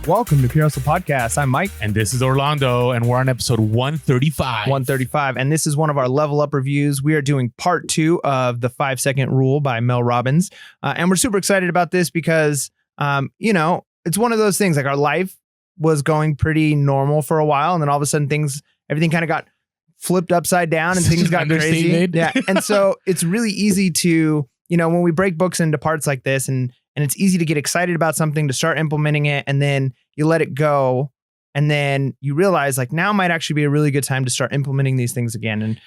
Welcome to Pure Hustle Podcast. I'm Mike. And this is Orlando, and we're on episode 135. 135. And this is one of our level up reviews. We are doing part 2 of the 5-second rule by Mel Robbins. And we're super excited about this because, it's one of those things, like our life was going pretty normal for a while. And then all of a sudden everything kind of got flipped upside down and things got crazy. Yeah. And so it's really easy to, when we break books into parts like this and it's easy to get excited about something, to start implementing it, and then you let it go. And then you realize like now might actually be a really good time to start implementing these things again. And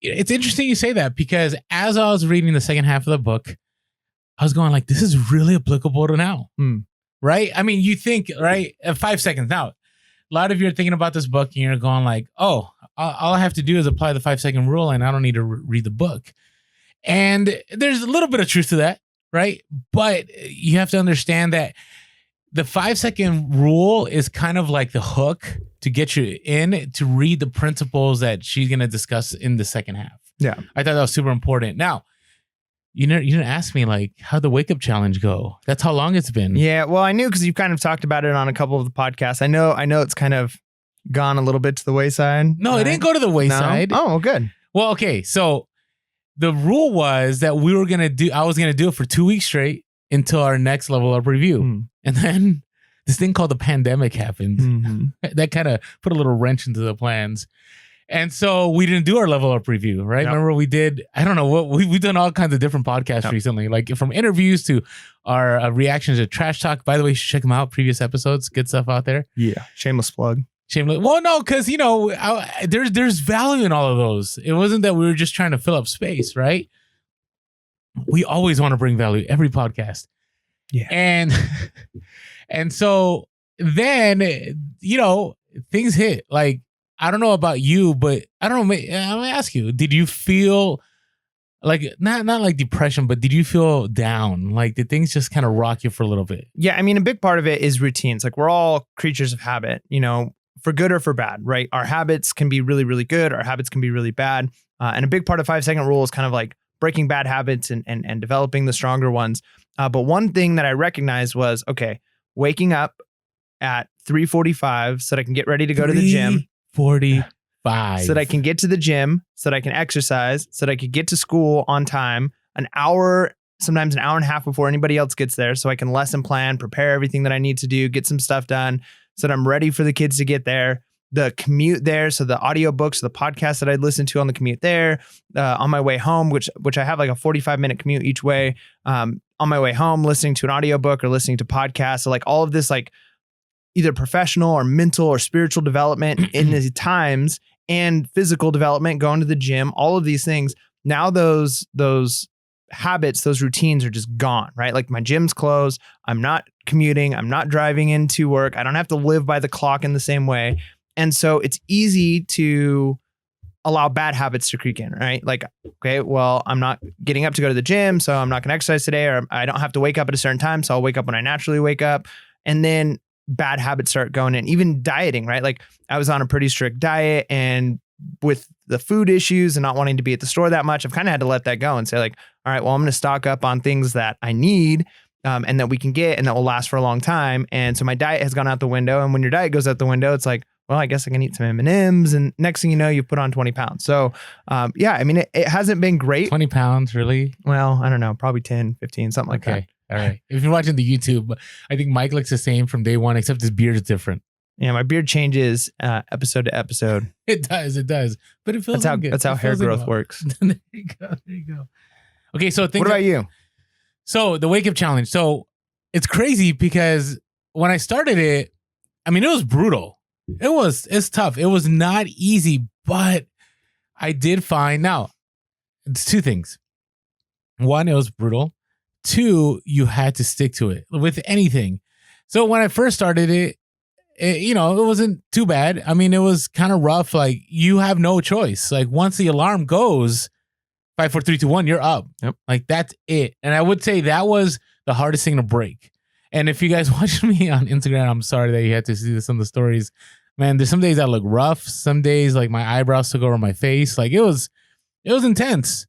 it's interesting you say that, because as I was reading the second half of the book, I was going like, this is really applicable to now. Right? I mean, you think, right? 5 seconds. Now, a lot of you are thinking about this book and you're going like, oh, all I have to do is apply the 5-second rule and I don't need to read the book. And there's a little bit of truth to that, right? But you have to understand that the 5-second rule is kind of like the hook to get you in to read the principles that she's going to discuss in the second half. Yeah. I thought that was super important. Now, you didn't ask me like how'd the wake up challenge go? That's how long it's been. Yeah, well, I knew because you've kind of talked about it on a couple of the podcasts. I know it's kind of gone a little bit to the wayside. No, It didn't go to the wayside. No? Oh, good. Well, okay. So the rule was that I was going to do it for 2 weeks straight until our next level up review. And then this thing called the pandemic happened. That kind of put a little wrench into the plans. And so we didn't do our level up review, right? Yep. Remember we did, I don't know what, we've done all kinds of different podcasts recently, like from interviews to our reactions to Trash Talk. By the way, you should check them out. Previous episodes, good stuff out there. Yeah. Shameless plug. Well, no, because, there's value in all of those. It wasn't that we were just trying to fill up space, right? We always want to bring value every podcast. Yeah. And so then, things hit. Like, I don't know about you, but I don't know. I'm gonna ask you: did you feel like not like depression, but did you feel down? Like, did things just kind of rock you for a little bit? Yeah, I mean, a big part of it is routines. Like, we're all creatures of habit, for good or for bad, right? Our habits can be really, really good. Our habits can be really bad. And a big part of 5-second rule is kind of like breaking bad habits and developing the stronger ones. But one thing that I recognized was, okay, waking up at 3:45 so that I can get ready to go to the gym. 45. So that I can get to the gym, so that I can exercise, so that I could get to school on time, an hour, sometimes an hour and a half before anybody else gets there, so I can lesson plan, prepare everything that I need to do, get some stuff done, so that I'm ready for the kids to get there. The commute there, so the audiobooks, the podcasts that I'd listen to on the commute there, on my way home, which I have like a 45-minute commute each way. On my way home, listening to an audiobook or listening to podcasts. So like all of this, like either professional or mental or spiritual development in these times, and physical development, going to the gym, all of these things. Now those habits, those routines are just gone, right? Like my gym's closed. I'm not commuting. I'm not driving into work. I don't have to live by the clock in the same way. And so it's easy to allow bad habits to creep in, right? Like, okay, well, I'm not getting up to go to the gym, so I'm not going to exercise today, or I don't have to wake up at a certain time, so I'll wake up when I naturally wake up. And then bad habits start going in. Even dieting, right? Like I was on a pretty strict diet, and with the food issues and not wanting to be at the store that much, I've kind of had to let that go and say like, all right, well, I'm going to stock up on things that I need and that we can get and that will last for a long time. And so my diet has gone out the window. And when your diet goes out the window, it's like, well, I guess I can eat some M&Ms. And next thing you know, you put on 20 pounds. So yeah, I mean, it hasn't been great. 20 pounds, really? Well, I don't know, probably 10, 15, something like that. All right. If you're watching the YouTube, I think Mike looks the same from day one, except his beard is different. Yeah, my beard changes episode to episode. It does. But it feels good. That's how hair growth works. There you go. Okay, so what about you? So the wake up challenge. So it's crazy because when I started it, I mean, it was brutal. It's tough. It was not easy, but I did find, now it's two things. One, it was brutal. Two, you had to stick to it with anything. So when I first started it, it wasn't too bad. I mean, it was kind of rough. Like you have no choice. Like once the alarm goes 5, 4, 3, 2, 1, you're up. Yep. Like that's it. And I would say that was the hardest thing to break. And if you guys watch me on Instagram, I'm sorry that you had to see this on the stories. Man, there's some days I look rough. Some days like my eyebrows took over my face. Like it was intense.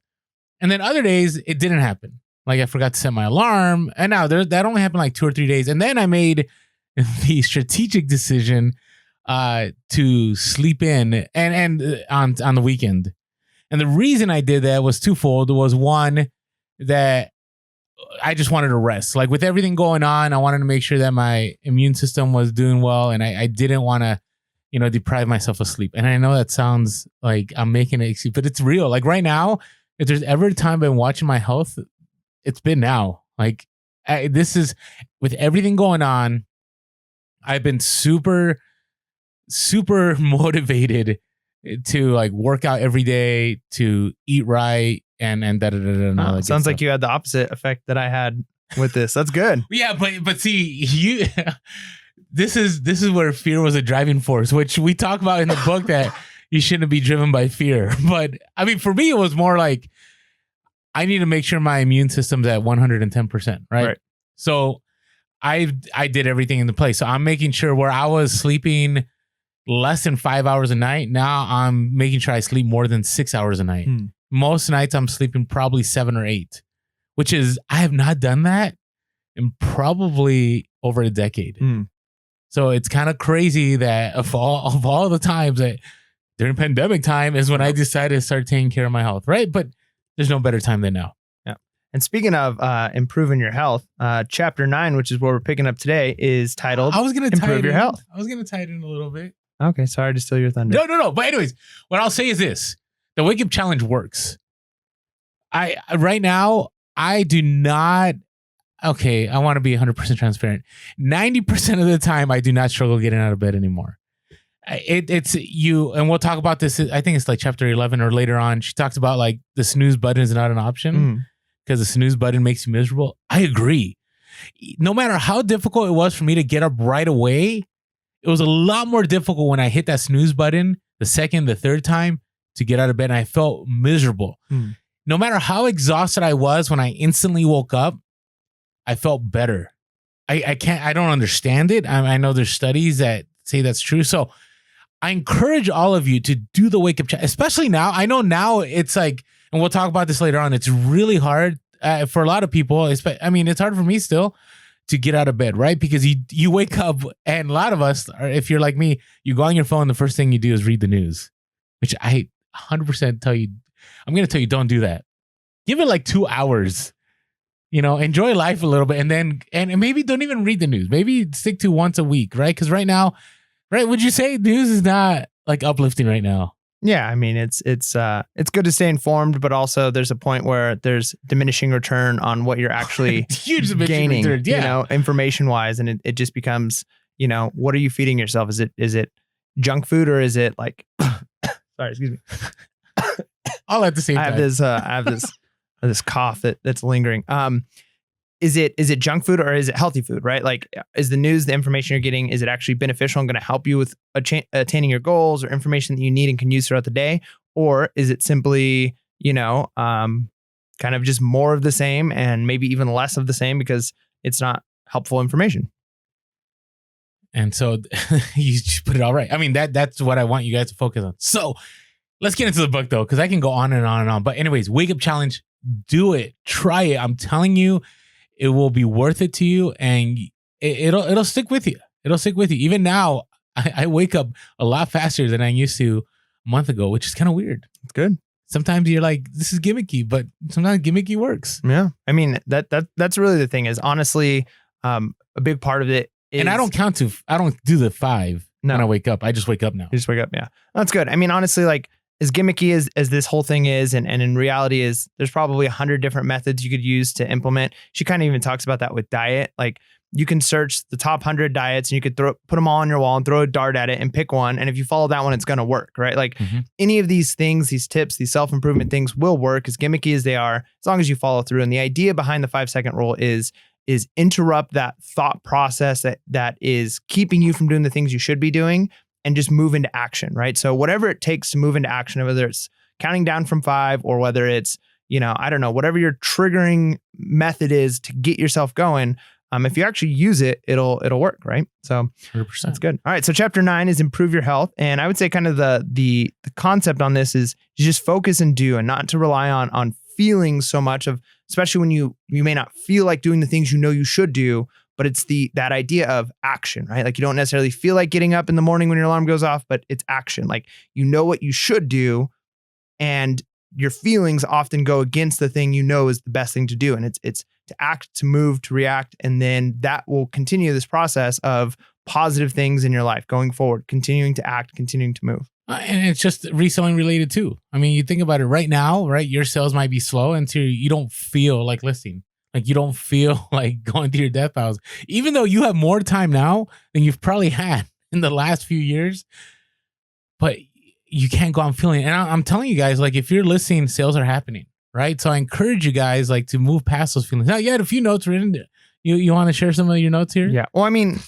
And then other days it didn't happen. Like I forgot to set my alarm. And now that only happened like 2 or 3 days. And then I made the strategic decision to sleep in and on the weekend. And the reason I did that was twofold. Was one, that I just wanted to rest. Like with everything going on, I wanted to make sure that my immune system was doing well, and I didn't want to, deprive myself of sleep. And I know that sounds like I'm making an excuse, but it's real. Like right now, if there's ever a time I've been watching my health, it's been now. Like this is with everything going on. I've been super, super motivated to like work out every day, to eat right, and da da da da. And all that sounds good like stuff. you had the opposite effect that I had with this. That's good. Yeah, but see, you this is where fear was a driving force, which we talk about in the book that you shouldn't be driven by fear. But I mean, for me, it was more like I need to make sure my immune system's at 110%, right? So I did everything in the place. So I'm making sure where I was sleeping less than 5 hours a night, now I'm making sure I sleep more than 6 hours a night. Most nights I'm sleeping probably 7 or 8, which is, I have not done that in probably over a decade. So it's kind of crazy that of all the times that during pandemic time is when I decided to start taking care of my health, right? But there's no better time than now. Yeah. And speaking of improving your health, chapter 9, which is where we're picking up today, is titled I was going to Improve Your Health. I was going to tie it in a little bit. Okay, sorry to steal your thunder. No. But anyways, what I'll say is this. The Wake Up Challenge works. Right now, I do not... Okay, I want to be 100% transparent. 90% of the time, I do not struggle getting out of bed anymore. It's you, and we'll talk about this. I think it's like chapter 11 or later on. She talks about like the snooze button is not an option because the snooze button makes you miserable. I agree. No matter how difficult it was for me to get up right away, it was a lot more difficult when I hit that snooze button the second, the third time to get out of bed, and I felt miserable. No matter how exhausted I was when I instantly woke up, I felt better. I don't understand it. I know there's studies that say that's true. So I encourage all of you to do the wake up challenge, especially now. I know now it's like, and we'll talk about this later on. It's really hard for a lot of people. It's hard for me still to get out of bed, right? Because you wake up, and a lot of us, if you're like me, you go on your phone, the first thing you do is read the news, which I 100% tell you, I'm going to tell you, don't do that. Give it like 2 hours. Enjoy life a little bit, and then and maybe don't even read the news. Maybe stick to once a week, right? Because right now, right? Would you say news is not like uplifting right now? Yeah, I mean it's good to stay informed, but also there's a point where there's diminishing return on what you're actually huge gaining, return, yeah. Information wise, and it just becomes, what are you feeding yourself? Is it junk food, or is it like sorry, excuse me. All at the same time. I have this cough that's lingering. Is it junk food, or is it healthy food, right? Like, is the news, the information you're getting, is it actually beneficial and going to help you with attaining your goals, or information that you need and can use throughout the day? Or is it simply, kind of just more of the same, and maybe even less of the same because it's not helpful information? And so you just put it all right. I mean, that's what I want you guys to focus on. So let's get into the book though, because I can go on and on and on. But anyways, Wake Up Challenge. Do it. Try it. I'm telling you, it will be worth it to you, and it'll stick with you. It'll stick with you. Even now, I wake up a lot faster than I used to a month ago, which is kind of weird. It's good. Sometimes you're like, this is gimmicky, but sometimes gimmicky works. Yeah. I mean, that's really the thing is, honestly, a big part of it is... And I don't do the 5 when I wake up. I just wake up now. You just wake up, yeah. That's good. I mean, honestly, like, as gimmicky as this whole thing is, and in reality is, there's probably 100 different methods you could use to implement. She kind of even talks about that with diet. Like, you can search the top 100 diets, and you could put them all on your wall and throw a dart at it and pick one. And if you follow that one, it's going to work, right? Like any of these things, these tips, these self-improvement things will work, as gimmicky as they are, as long as you follow through. And the idea behind the 5-second rule is interrupt that thought process that is keeping you from doing the things you should be doing, and just move into action, right? So whatever it takes to move into action, whether it's counting down from 5, or whether it's, I don't know, whatever your triggering method is to get yourself going, if you actually use it, it'll work, right? So 100%. That's good. All right, so chapter 9 is improve your health, and I would say kind of the concept on this is you just focus and do, and not to rely on feelings so much of, especially when you may not feel like doing the things you should do, but it's that idea of action, right? Like you don't necessarily feel like getting up in the morning when your alarm goes off, but it's action. Like you know what you should do, and your feelings often go against the thing you know is the best thing to do. And it's to act, to move, to react. And then that will continue this process of positive things in your life going forward, continuing to act, continuing to move. And it's just reselling related too. I mean, you think about it right now, right? Your sales might be slow until you don't feel like listing. Like you don't feel like going through your death house, even though you have more time now than you've probably had in the last few years. But you can't go on feeling. And I'm telling you guys, like if you're listing, sales are happening, right? So I encourage you guys like to move past those feelings. Now, you had a few notes written. You want to share some of your notes here? Yeah. Well, I mean,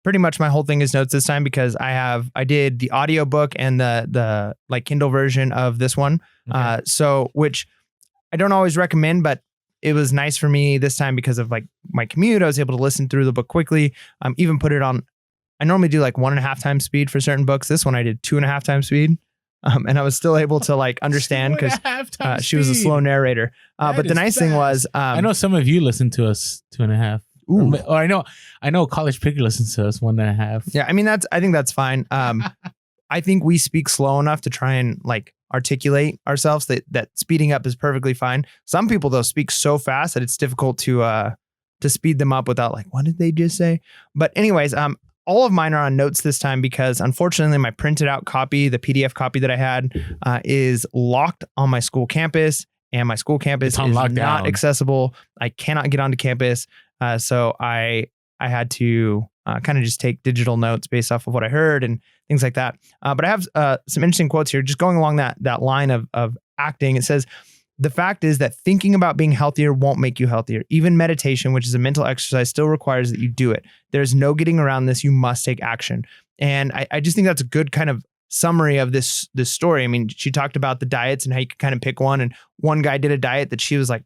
pretty much my whole thing is notes this time because I did the audio book and the like Kindle version of this one. Okay. So which I don't always recommend, but it was nice for me this time because of like my commute. I was able to listen through the book quickly. Even put it on. I normally do like 1.5 times speed for certain books. This one I did 2.5 times speed. And I was still able to like understand because she was a slow narrator. But the nice thing was, I know some of you listen to us 2.5. Or I know College Picker listens to us 1.5. Yeah, I mean I think that's fine. I think we speak slow enough to try and like articulate ourselves that speeding up is perfectly fine. Some people though speak so fast that it's difficult to speed them up without like, what did they just say? But anyways, all of mine are on notes this time because unfortunately my printed out copy, the PDF copy that I had, is locked on my school campus, and my school campus is not accessible. I cannot get onto campus. So I had to kind of just take digital notes based off of what I heard and things like that. But I have some interesting quotes here, just going along that line of acting. It says, the fact is that thinking about being healthier won't make you healthier. Even meditation, which is a mental exercise, still requires that you do it. There's no getting around this. You must take action. And I just think that's a good kind of summary of this story. I mean, she talked about the diets and how you could kind of pick one. And one guy did a diet that she was like,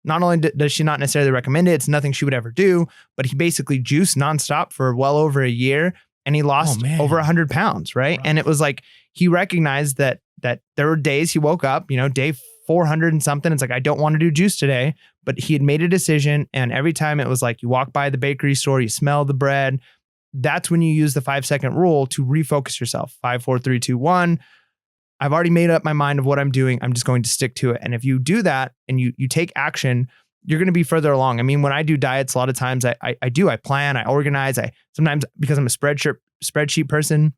not only does she not necessarily recommend it, it's nothing she would ever do, but he basically juiced nonstop for well over a year and he lost over 100 pounds, right? And it was like, he recognized that there were days he woke up, day 400 and something. It's like, I don't want to do juice today, but he had made a decision. And every time it was like, you walk by the bakery store, you smell the bread. That's when you use the 5-second rule to refocus yourself. 5, 4, 3, 2, 1. I've already made up my mind of what I'm doing. I'm just going to stick to it. And if you do that and you take action, you're going to be further along. I mean, when I do diets, a lot of times I plan, I organize. Sometimes because I'm a spreadsheet person,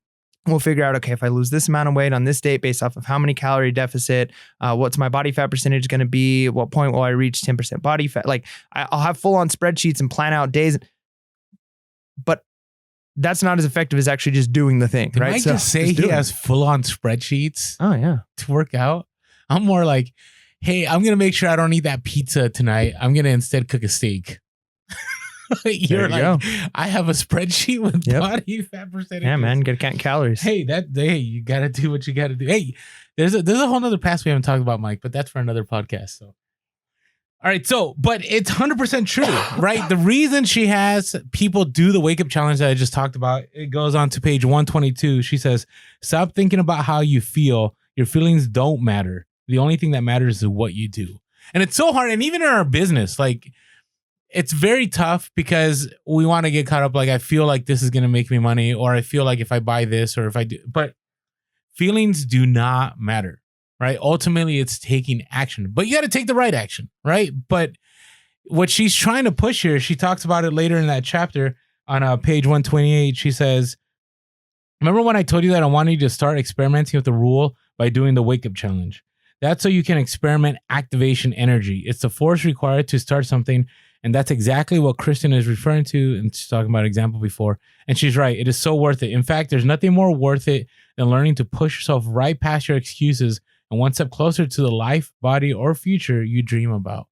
we'll figure out, okay, if I lose this amount of weight on this date based off of how many calorie deficit, what's my body fat percentage going to be? At what point will I reach 10% body fat? Like I'll have full on spreadsheets and plan out days, but that's not as effective as actually just doing the thing, right? I just say he has full on spreadsheets. Oh yeah, to work out. I'm more like, hey, I'm going to make sure I don't eat that pizza tonight. I'm going to instead cook a steak. You're like, go. I have a spreadsheet with body fat percentage. Yeah, man, gotta count calories. Hey, you gotta do what you gotta do. Hey, there's a whole nother pass we haven't talked about, Mike, but that's for another podcast. So, all right, but it's 100% true, right? The reason she has people do the wake up challenge that I just talked about, it goes on to page 122. She says, "Stop thinking about how you feel. Your feelings don't matter. The only thing that matters is what you do." And it's so hard, and even in our business, like. It's very tough because we want to get caught up. Like, I feel like this is going to make me money, or I feel like if I buy this or if I do, but feelings do not matter, right? Ultimately, it's taking action, but you got to take the right action, right? But what she's trying to push here, she talks about it later in that chapter on page 128. She says, "Remember when I told you that I wanted you to start experimenting with the rule by doing the wake up challenge? That's so you can experiment activation energy. It's the force required to start something. And that's exactly what Kristen is referring to. And she's talking about example before. And she's right. It is so worth it. In fact, there's nothing more worth it than learning to push yourself right past your excuses and one step closer to the life, body, or future you dream about."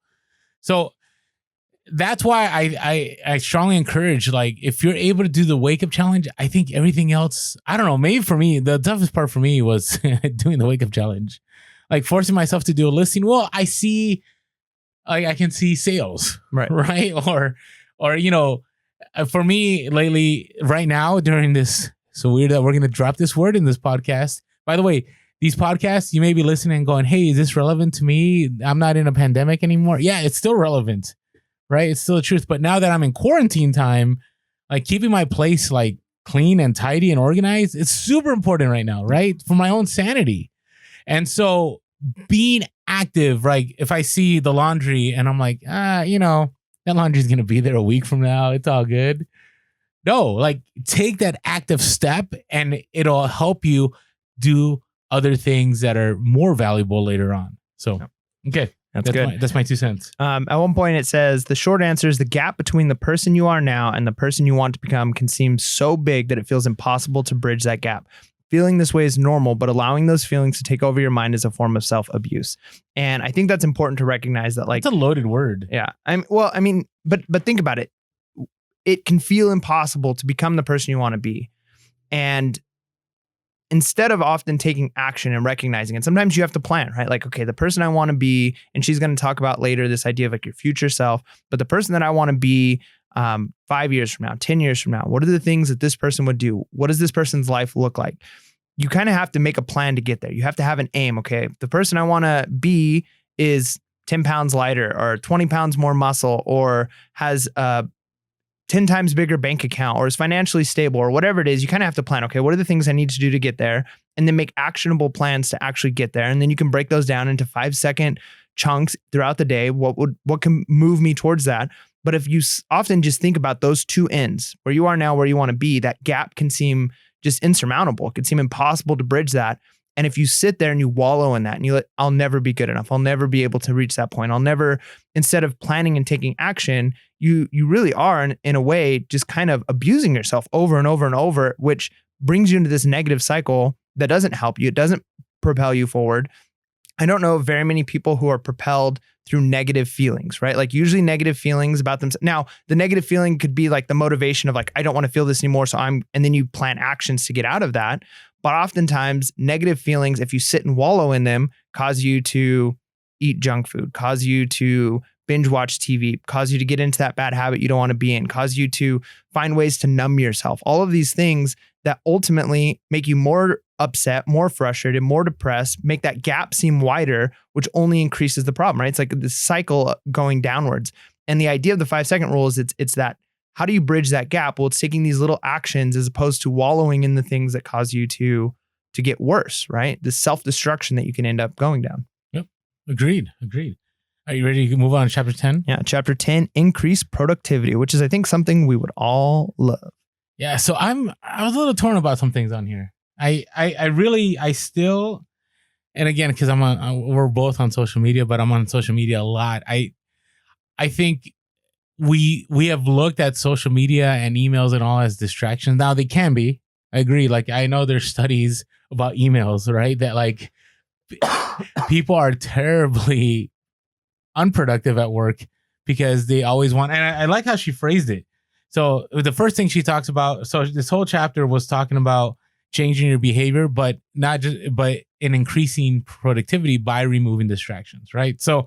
So that's why I strongly encourage, like, if you're able to do the wake up challenge, I think everything else, I don't know, maybe for me, the toughest part for me was doing the wake up challenge, like forcing myself to do a listing. Well, I can see sales, right? Or, for me lately, right now during this, so weird that we're going to drop this word in this podcast. By the way, these podcasts, you may be listening and going, "Hey, is this relevant to me? I'm not in a pandemic anymore." Yeah, it's still relevant, right? It's still the truth. But now that I'm in quarantine time, like keeping my place like clean and tidy and organized, it's super important right now, right? For my own sanity. And so being active, right? If I see the laundry and I'm like, that laundry's going to be there a week from now. It's all good. No, like take that active step and it'll help you do other things that are more valuable later on. So, okay. That's good. That's my 2 cents. At one point it says, the short answer is the gap between the person you are now and the person you want to become can seem so big that it feels impossible to bridge that gap. Feeling this way is normal, but allowing those feelings to take over your mind is a form of self-abuse. And I think that's important to recognize that, like, it's a loaded word. Yeah. But think about it. It can feel impossible to become the person you want to be. And instead of often taking action and recognizing it, sometimes you have to plan, right? Like, okay, the person I want to be, and she's going to talk about later this idea of like your future self, but the person that I want to be 5 years from now, 10 years from now, what are the things that this person would do? What does this person's life look like? You kind of have to make a plan to get there. You have to have an aim. Okay, the person I want to be is 10 pounds lighter or 20 pounds more muscle or has 10 times bigger bank account or is financially stable or whatever it is. You kind of have to plan, okay, what are the things I need to do to get there? And then make actionable plans to actually get there. And then you can break those down into 5-second chunks throughout the day. What can move me towards that? But if you often just think about those two ends, where you are now, where you want to be, that gap can seem just insurmountable. It can seem impossible to bridge that. And if you sit there and you wallow in that and I'll never be good enough. I'll never be able to reach that point. I'll never, instead of planning and taking action, you really are in a way just kind of abusing yourself over and over and over, which brings you into this negative cycle that doesn't help you. It doesn't propel you forward. I don't know very many people who are propelled through negative feelings, right? Like usually negative feelings about them. Now, the negative feeling could be like the motivation of like, I don't want to feel this anymore. And then you plan actions to get out of that. But oftentimes negative feelings, if you sit and wallow in them, cause you to eat junk food, cause you to binge watch TV, cause you to get into that bad habit you don't want to be in, cause you to find ways to numb yourself. All of these things that ultimately make you more upset, more frustrated, more depressed, make that gap seem wider, which only increases the problem, right? It's like this cycle going downwards. And the idea of the 5-second rule is it's that, how do you bridge that gap? Well, it's taking these little actions as opposed to wallowing in the things that cause you to get worse, right? The self-destruction that you can end up going down. Yep. Agreed. Are you ready to move on to chapter 10? Yeah. Chapter 10, increase productivity, which is, I think, something we would all love. Yeah. So I was a little torn about some things on here. I still, and again, because we're both on social media, but I'm on social media a lot. I think we have looked at social media and emails and all as distractions. Now they can be. I agree. Like I know there's studies about emails, right? That like people are terribly unproductive at work because they always want. And I like how she phrased it. So the first thing she talks about. So this whole chapter was talking about changing your behavior, but in increasing productivity by removing distractions, right? So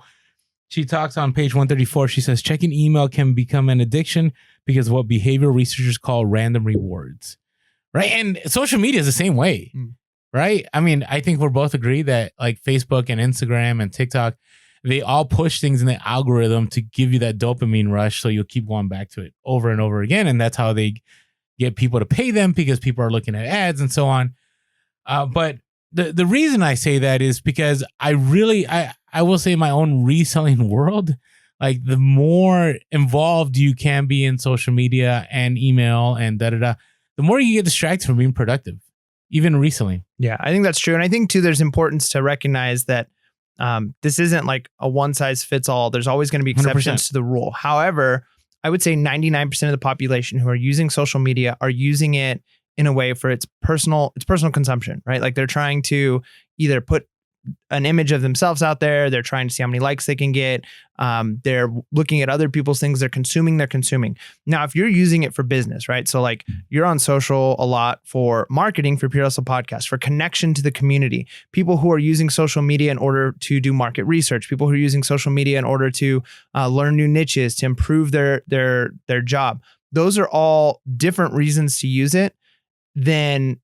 she talks on page 134. She says, checking email can become an addiction because of what behavioral researchers call random rewards, right? And social media is the same way, right? I mean, I think we're both agree that like Facebook and Instagram and TikTok, they all push things in the algorithm to give you that dopamine rush. So you'll keep going back to it over and over again. And that's how they get people to pay them because people are looking at ads and so on. But the reason I say that is because I will say in my own reselling world, like the more involved you can be in social media and email and the more you get distracted from being productive, even reselling. Yeah, I think that's true. And I think too, there's importance to recognize that this isn't like a one size fits all. There's always going to be exceptions 100%. to the rule. However, I would say 99% of the population who are using social media are using it in a way for its personal consumption, right? Like they're trying to either put an image of themselves out there. They're trying to see how many likes they can get. They're looking at other people's things. They're consuming. Now, if you're using it for business, right? So like you're on social a lot for marketing for Pure Hustle Podcast, for connection to the community, people who are using social media in order to do market research, people who are using social media in order to learn new niches, to improve their job. Those are all different reasons to use it than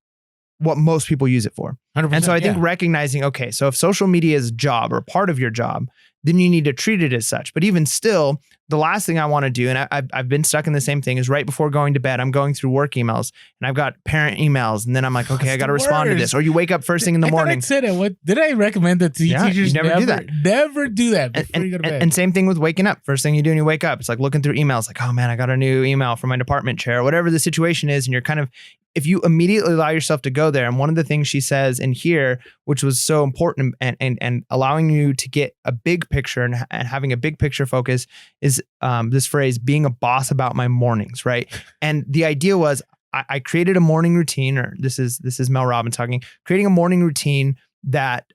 what most people use it for. 100%, and so I think recognizing, okay, so if social media is a job or part of your job, then you need to treat it as such. But even still, the last thing I want to do, and I've been stuck in the same thing, is right before going to bed, I'm going through work emails and I've got parent emails. And then I'm like, okay, I got to respond to this. Or you wake up first thing in the morning. I said it. What did I recommend that to teachers? You never do that. Never do that before you go to bed. And same thing with waking up. First thing you do when you wake up, it's like looking through emails, like, oh man, I got a new email from my department chair, whatever the situation is. And you're kind of, if you immediately allow yourself to go there, and one of the things she says in here, which was so important and allowing you to get a big picture and having a big picture focus, is this phrase, being a boss about my mornings, right? And the idea was I created a morning routine, or this is Mel Robbins talking, creating a morning routine that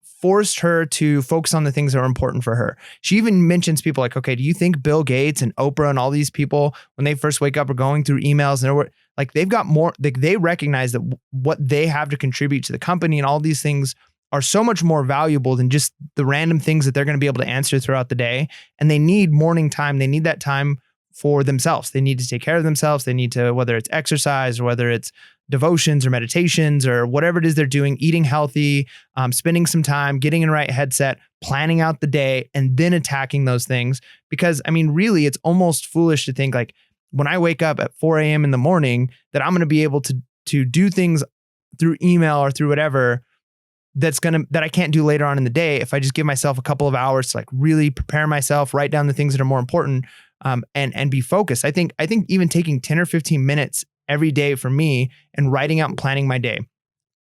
forced her to focus on the things that are important for her. She even mentions people like, okay, do you think Bill Gates and Oprah and all these people, when they first wake up, are going through emails and like they've got more, they recognize that what they have to contribute to the company and all these things are so much more valuable than just the random things that they're going to be able to answer throughout the day. And they need morning time. They need that time for themselves. They need to take care of themselves. They need to, whether it's exercise or whether it's devotions or meditations or whatever it is they're doing, eating healthy, spending some time, getting in the right headset, planning out the day, and then attacking those things. Because I mean, really, it's almost foolish to think like when I wake up at 4 a.m. in the morning that I'm going to be able to do things through email or through whatever that I can't do later on in the day if I just give myself a couple of hours to like really prepare myself, write down the things that are more important, and be focused. I think even taking 10 or 15 minutes every day for me and writing out and planning my day.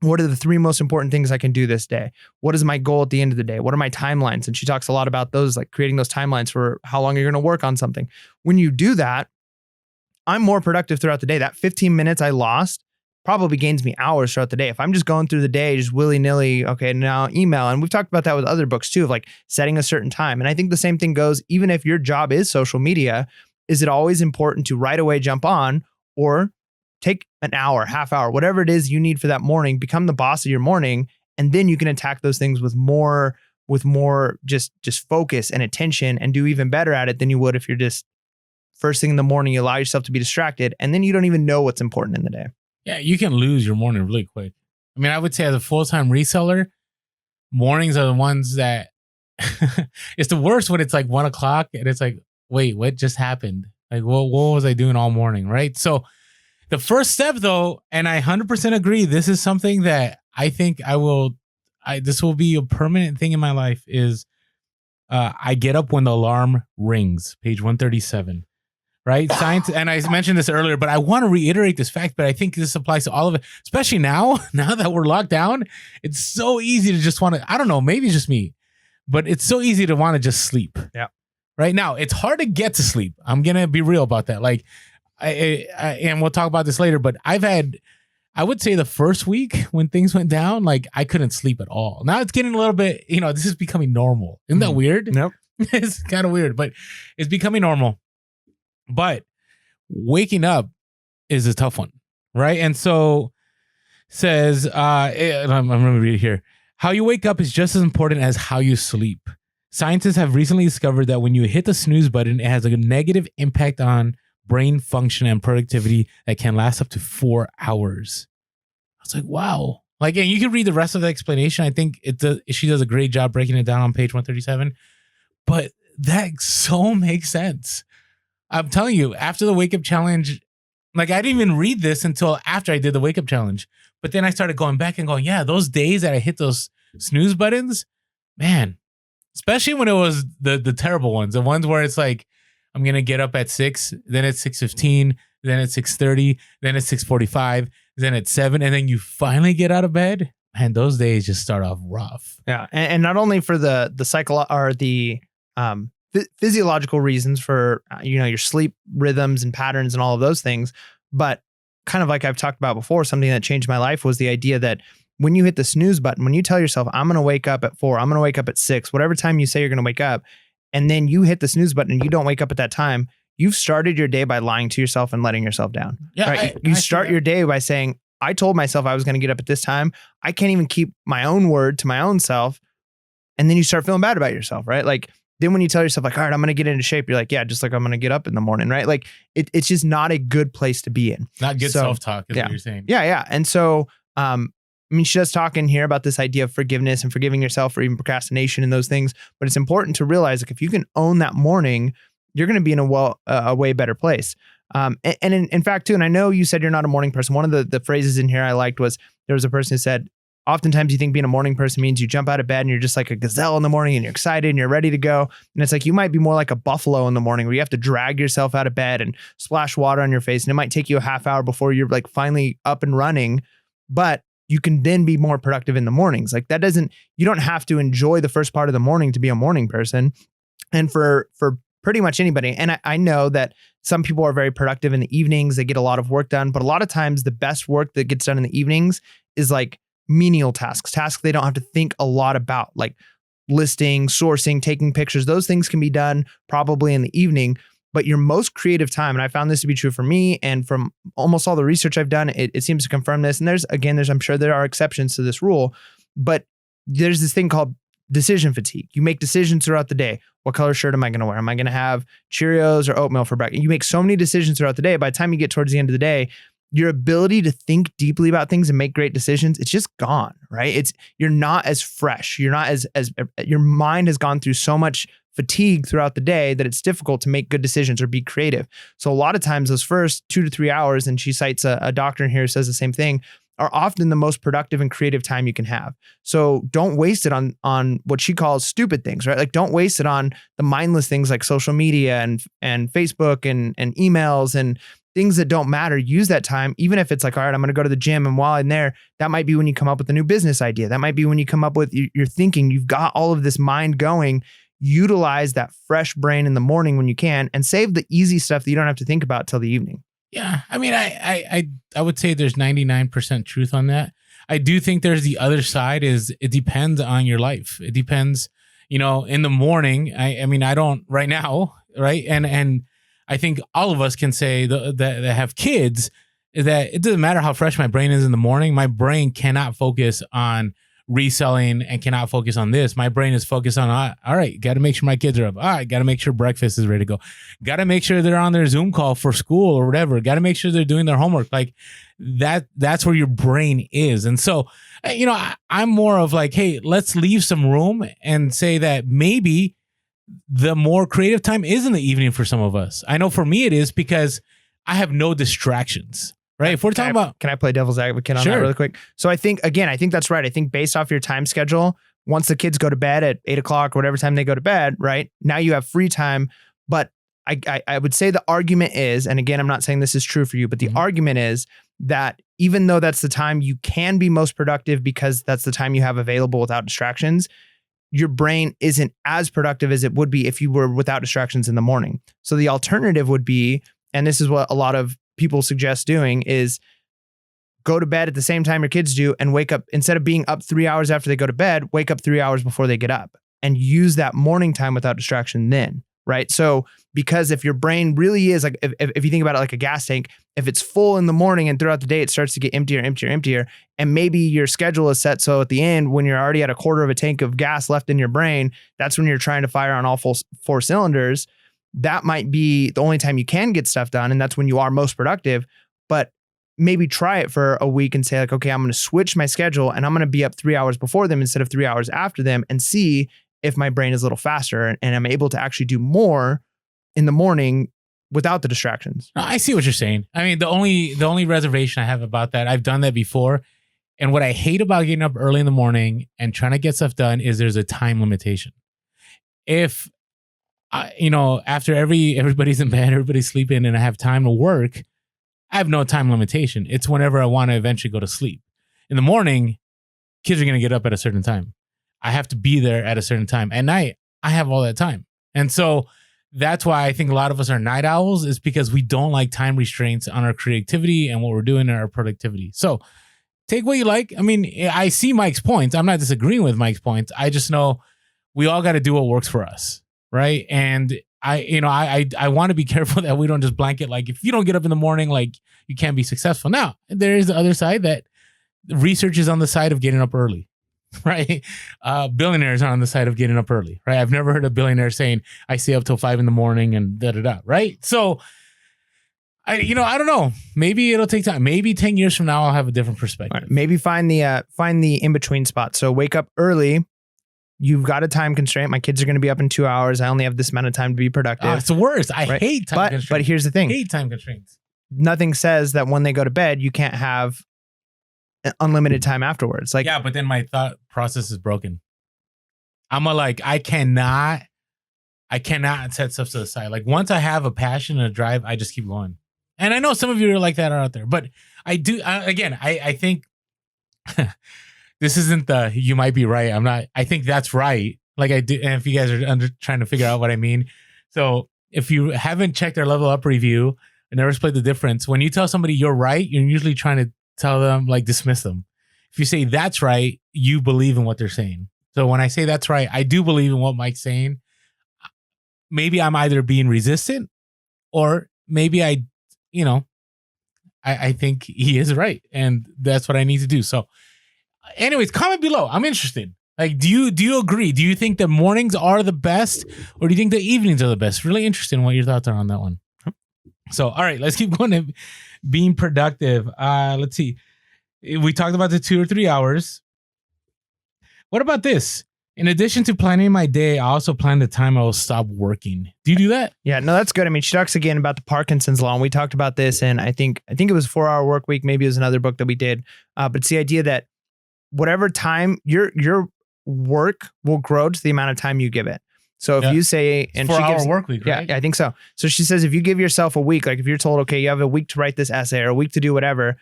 What are the 3 most important things I can do this day? What is my goal at the end of the day? What are my timelines? And she talks a lot about those, like creating those timelines for how long you're going to work on something. When you do that, I'm more productive throughout the day. That 15 minutes I lost probably gains me hours throughout the day. If I'm just going through the day, just willy-nilly, okay, now email. And we've talked about that with other books too, of like setting a certain time. And I think the same thing goes, even if your job is social media, is it always important to right away jump on or take an hour, half hour, whatever it is you need for that morning, become the boss of your morning. And then you can attack those things with more just focus and attention and do even better at it than you would if you're just first thing in the morning, you allow yourself to be distracted and then you don't even know what's important in the day. Yeah, you can lose your morning really quick. I mean, I would say as a full-time reseller, mornings are the ones that it's the worst when it's like 1 o'clock and it's like, wait, what just happened? Like, what was I doing all morning, right? So the first step though, and I 100% agree, this is something that I think this will be a permanent thing in my life is I get up when the alarm rings, page 137. Right? Science, and I mentioned this earlier, but I want to reiterate this fact, but I think this applies to all of it, especially now that we're locked down. It's so easy to just want to, I don't know, maybe it's just me, but it's so easy to want to just sleep. Yeah. Right now, it's hard to get to sleep. I'm going to be real about that. Like, and we'll talk about this later, but I would say the first week when things went down, like I couldn't sleep at all. Now it's getting a little bit, this is becoming normal. Isn't that weird? Nope. It's kind of weird, but it's becoming normal. But waking up is a tough one, right? And so says, I'm going to read it here. How you wake up is just as important as how you sleep. Scientists have recently discovered that when you hit the snooze button, it has a negative impact on brain function and productivity that can last up to 4 hours. I was like, wow. Like, and you can read the rest of the explanation. I think she does a great job breaking it down on page 137. But that so makes sense. I'm telling you, after the wake up challenge, like I didn't even read this until after I did the wake up challenge. But then I started going back and going, yeah, those days that I hit those snooze buttons, man, especially when it was the terrible ones, the ones where it's like, I'm going to get up at 6, then it's 6:15, then it's 6:30, then it's 6:45, then it's 7, and then you finally get out of bed. Man, those days just start off rough. Yeah. And not only for the cycle or the physiological reasons for, your sleep rhythms and patterns and all of those things. But kind of like I've talked about before, something that changed my life was the idea that when you hit the snooze button, when you tell yourself, I'm going to wake up at 4, I'm going to wake up at 6, whatever time you say you're going to wake up, and then you hit the snooze button and you don't wake up at that time, you've started your day by lying to yourself and letting yourself down. Yeah, right? You start your day by saying, I told myself I was going to get up at this time. I can't even keep my own word to my own self. And then you start feeling bad about yourself, right? Like, then when you tell yourself like, all right, I'm going to get into shape, you're like, yeah, just like I'm going to get up in the morning, right? Like it's just not a good place to be in. Not good self-talk is what you're saying. Yeah. And so I mean, she does talk in here about this idea of forgiveness and forgiving yourself or even procrastination and those things. But it's important to realize, like, if you can own that morning, you're going to be in a way better place. And in fact, too, and I know you said you're not a morning person. One of the phrases in here I liked was, there was a person who said, oftentimes you think being a morning person means you jump out of bed and you're just like a gazelle in the morning and you're excited and you're ready to go. And it's like, you might be more like a buffalo in the morning where you have to drag yourself out of bed and splash water on your face. And it might take you a half hour before you're like finally up and running, but you can then be more productive in the mornings. Like you don't have to enjoy the first part of the morning to be a morning person. And for pretty much anybody. And I know that some people are very productive in the evenings. They get a lot of work done, but a lot of times the best work that gets done in the evenings is like menial tasks they don't have to think a lot about, like listing, sourcing, taking pictures. Those things can be done probably in the evening, but your most creative time, and I found this to be true for me and from almost all the research I've done, it seems to confirm this. And I'm sure there are exceptions to this rule, but there's this thing called decision fatigue. You make decisions throughout the day. What color shirt am I going to wear? Am I going to have Cheerios or oatmeal for breakfast? You make so many decisions throughout the day. By the time you get towards the end of the day, your ability to think deeply about things and make great decisions, it's just gone, right? You're not as fresh. You're not as your mind has gone through so much fatigue throughout the day that it's difficult to make good decisions or be creative. So a lot of times those first 2 to 3 hours, and she cites a doctor in here who says the same thing, are often the most productive and creative time you can have. So don't waste it on what she calls stupid things, right? Like don't waste it on the mindless things like social media and Facebook and emails and things that don't matter. Use that time, even if it's like, all right, I'm going to go to the gym. And while I'm there, that might be when you come up with a new business idea. That might be when you come up with your thinking. You've got all of this mind going. Utilize that fresh brain in the morning when you can, and save the easy stuff that you don't have to think about till the evening. Yeah. I mean, I would say there's 99% truth on that. I do think there's the other side is it depends on your life. It depends, in the morning. I mean, I don't right now. Right. And I think all of us can say that have kids that it doesn't matter how fresh my brain is in the morning. My brain cannot focus on reselling and cannot focus on this. My brain is focused on, all right, got to make sure my kids are up. All right, got to make sure breakfast is ready to go. Got to make sure they're on their Zoom call for school or whatever. Got to make sure they're doing their homework. Like that's where your brain is. And so, I'm more of like, hey, let's leave some room and say that maybe the more creative time is in the evening for some of us. I know for me it is because I have no distractions. Right. If we're talking about, can I play devil's advocate on that really quick? So I think that's right. I think based off your time schedule, once the kids go to bed at 8 o'clock or whatever time they go to bed, right now you have free time. But I would say the argument is, and again, I'm not saying this is true for you, but the argument is that even though that's the time you can be most productive because that's the time you have available without distractions, your brain isn't as productive as it would be if you were without distractions in the morning. So the alternative would be, and this is what a lot of people suggest doing, is go to bed at the same time your kids do and wake up, instead of being up 3 hours after they go to bed, wake up 3 hours before they get up and use that morning time without distraction then, right? So because if your brain really is like, if you think about it like a gas tank, if it's full in the morning and throughout the day, it starts to get emptier, and maybe your schedule is set so at the end, when you're already at a quarter of a tank of gas left in your brain, that's when you're trying to fire on all four cylinders. That might be the only time you can get stuff done. And that's when you are most productive. But maybe try it for a week and say like, okay, I'm going to switch my schedule and I'm going to be up 3 hours before them instead of 3 hours after them, and see if my brain is a little faster and I'm able to actually do more in the morning without the distractions. I see what you're saying. I mean, the only reservation I have about that, I've done that before. And what I hate about getting up early in the morning and trying to get stuff done is there's a time limitation. If after everybody's in bed, everybody's sleeping, and I have time to work, I have no time limitation. It's whenever I want to eventually go to sleep. In the morning, kids are going to get up at a certain time. I have to be there at a certain time. At night, I have all that time. And so that's why I think a lot of us are night owls, is because we don't like time restraints on our creativity and what we're doing in our productivity. So take what you like. I mean, I see Mike's points. I'm not disagreeing with Mike's points. I just know we all got to do what works for us. Right. And I want to be careful that we don't just blanket, like, if you don't get up in the morning, like, you can't be successful. Now, there is the other side, that research is on the side of getting up early. Right. Billionaires are on the side of getting up early. Right. I've never heard a billionaire saying I stay up till 5 a.m. and da-da-da. Right. So I don't know. Maybe it'll take time. Maybe 10 years from now, I'll have a different perspective. Right. Maybe find the in-between spot. So wake up early. You've got a time constraint. My kids are going to be up in 2 hours. I only have this amount of time to be productive. It's the worst. I hate time constraints. But here's the thing. I hate time constraints. Nothing says that when they go to bed, you can't have unlimited time afterwards. Like, yeah, but then my thought process is broken. I cannot set stuff to the side. Like once I have a passion and a drive, I just keep going. And I know some of you are like that out there, but I do. I think this isn't the, you might be right. I'm not, I think that's right. Like I do. And if you guys are trying to figure out what I mean. So if you haven't checked our Level Up review and never split the difference, when you tell somebody you're right, you're usually trying to tell them, like, dismiss them. If you say that's right, you believe in what they're saying. So when I say that's right, I do believe in what Mike's saying. Maybe I'm either being resistant or maybe I think he is right. And that's what I need to do. So anyways, comment below. I'm interested. Like, do you agree? Do you think the mornings are the best or do you think the evenings are the best? Really interested in what your thoughts are on that one. So, all right, let's keep going to being productive. Let's see. We talked about the 2 or 3 hours. What about this? In addition to planning my day, I also plan the time I will stop working. Do you do that? Yeah, no, that's good. I mean, she talks again about the Parkinson's law, and we talked about this, and I think it was 4 Hour Work Week. Maybe it was another book that we did. But it's the idea that whatever time your work will grow to the amount of time you give it. So if you say, and 4 Hour Work Week, right? Yeah, I think so. So she says, if you give yourself a week, like if you're told, okay, you have a week to write this essay or a week to do whatever,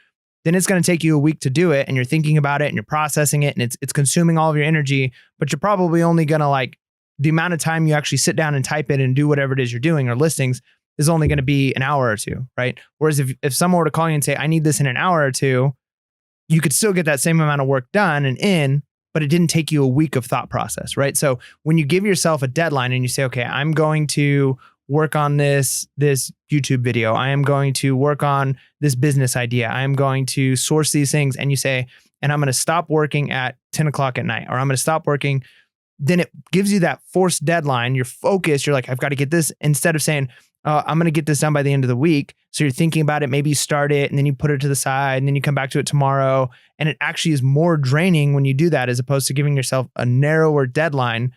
then it's going to take you a week to do it, and you're thinking about it and you're processing it, and it's consuming all of your energy, but you're probably only going to, like, the amount of time you actually sit down and type it and do whatever it is you're doing or listings is only going to be an hour or two, right? Whereas if someone were to call you and say, I need this in an hour or two, you could still get that same amount of work done and in, but it didn't take you a week of thought process, right? So when you give yourself a deadline and you say, okay, I'm going to work on this YouTube video. I am going to work on this business idea. I am going to source these things. And you say, and I'm going to stop working at 10 o'clock at night, or I'm going to stop working. Then it gives you that forced deadline. You're focused. You're like, I've got to get this, instead of saying, I'm going to get this done by the end of the week. So you're thinking about it. Maybe you start it and then you put it to the side and then you come back to it tomorrow. And it actually is more draining when you do that, as opposed to giving yourself a narrower deadline.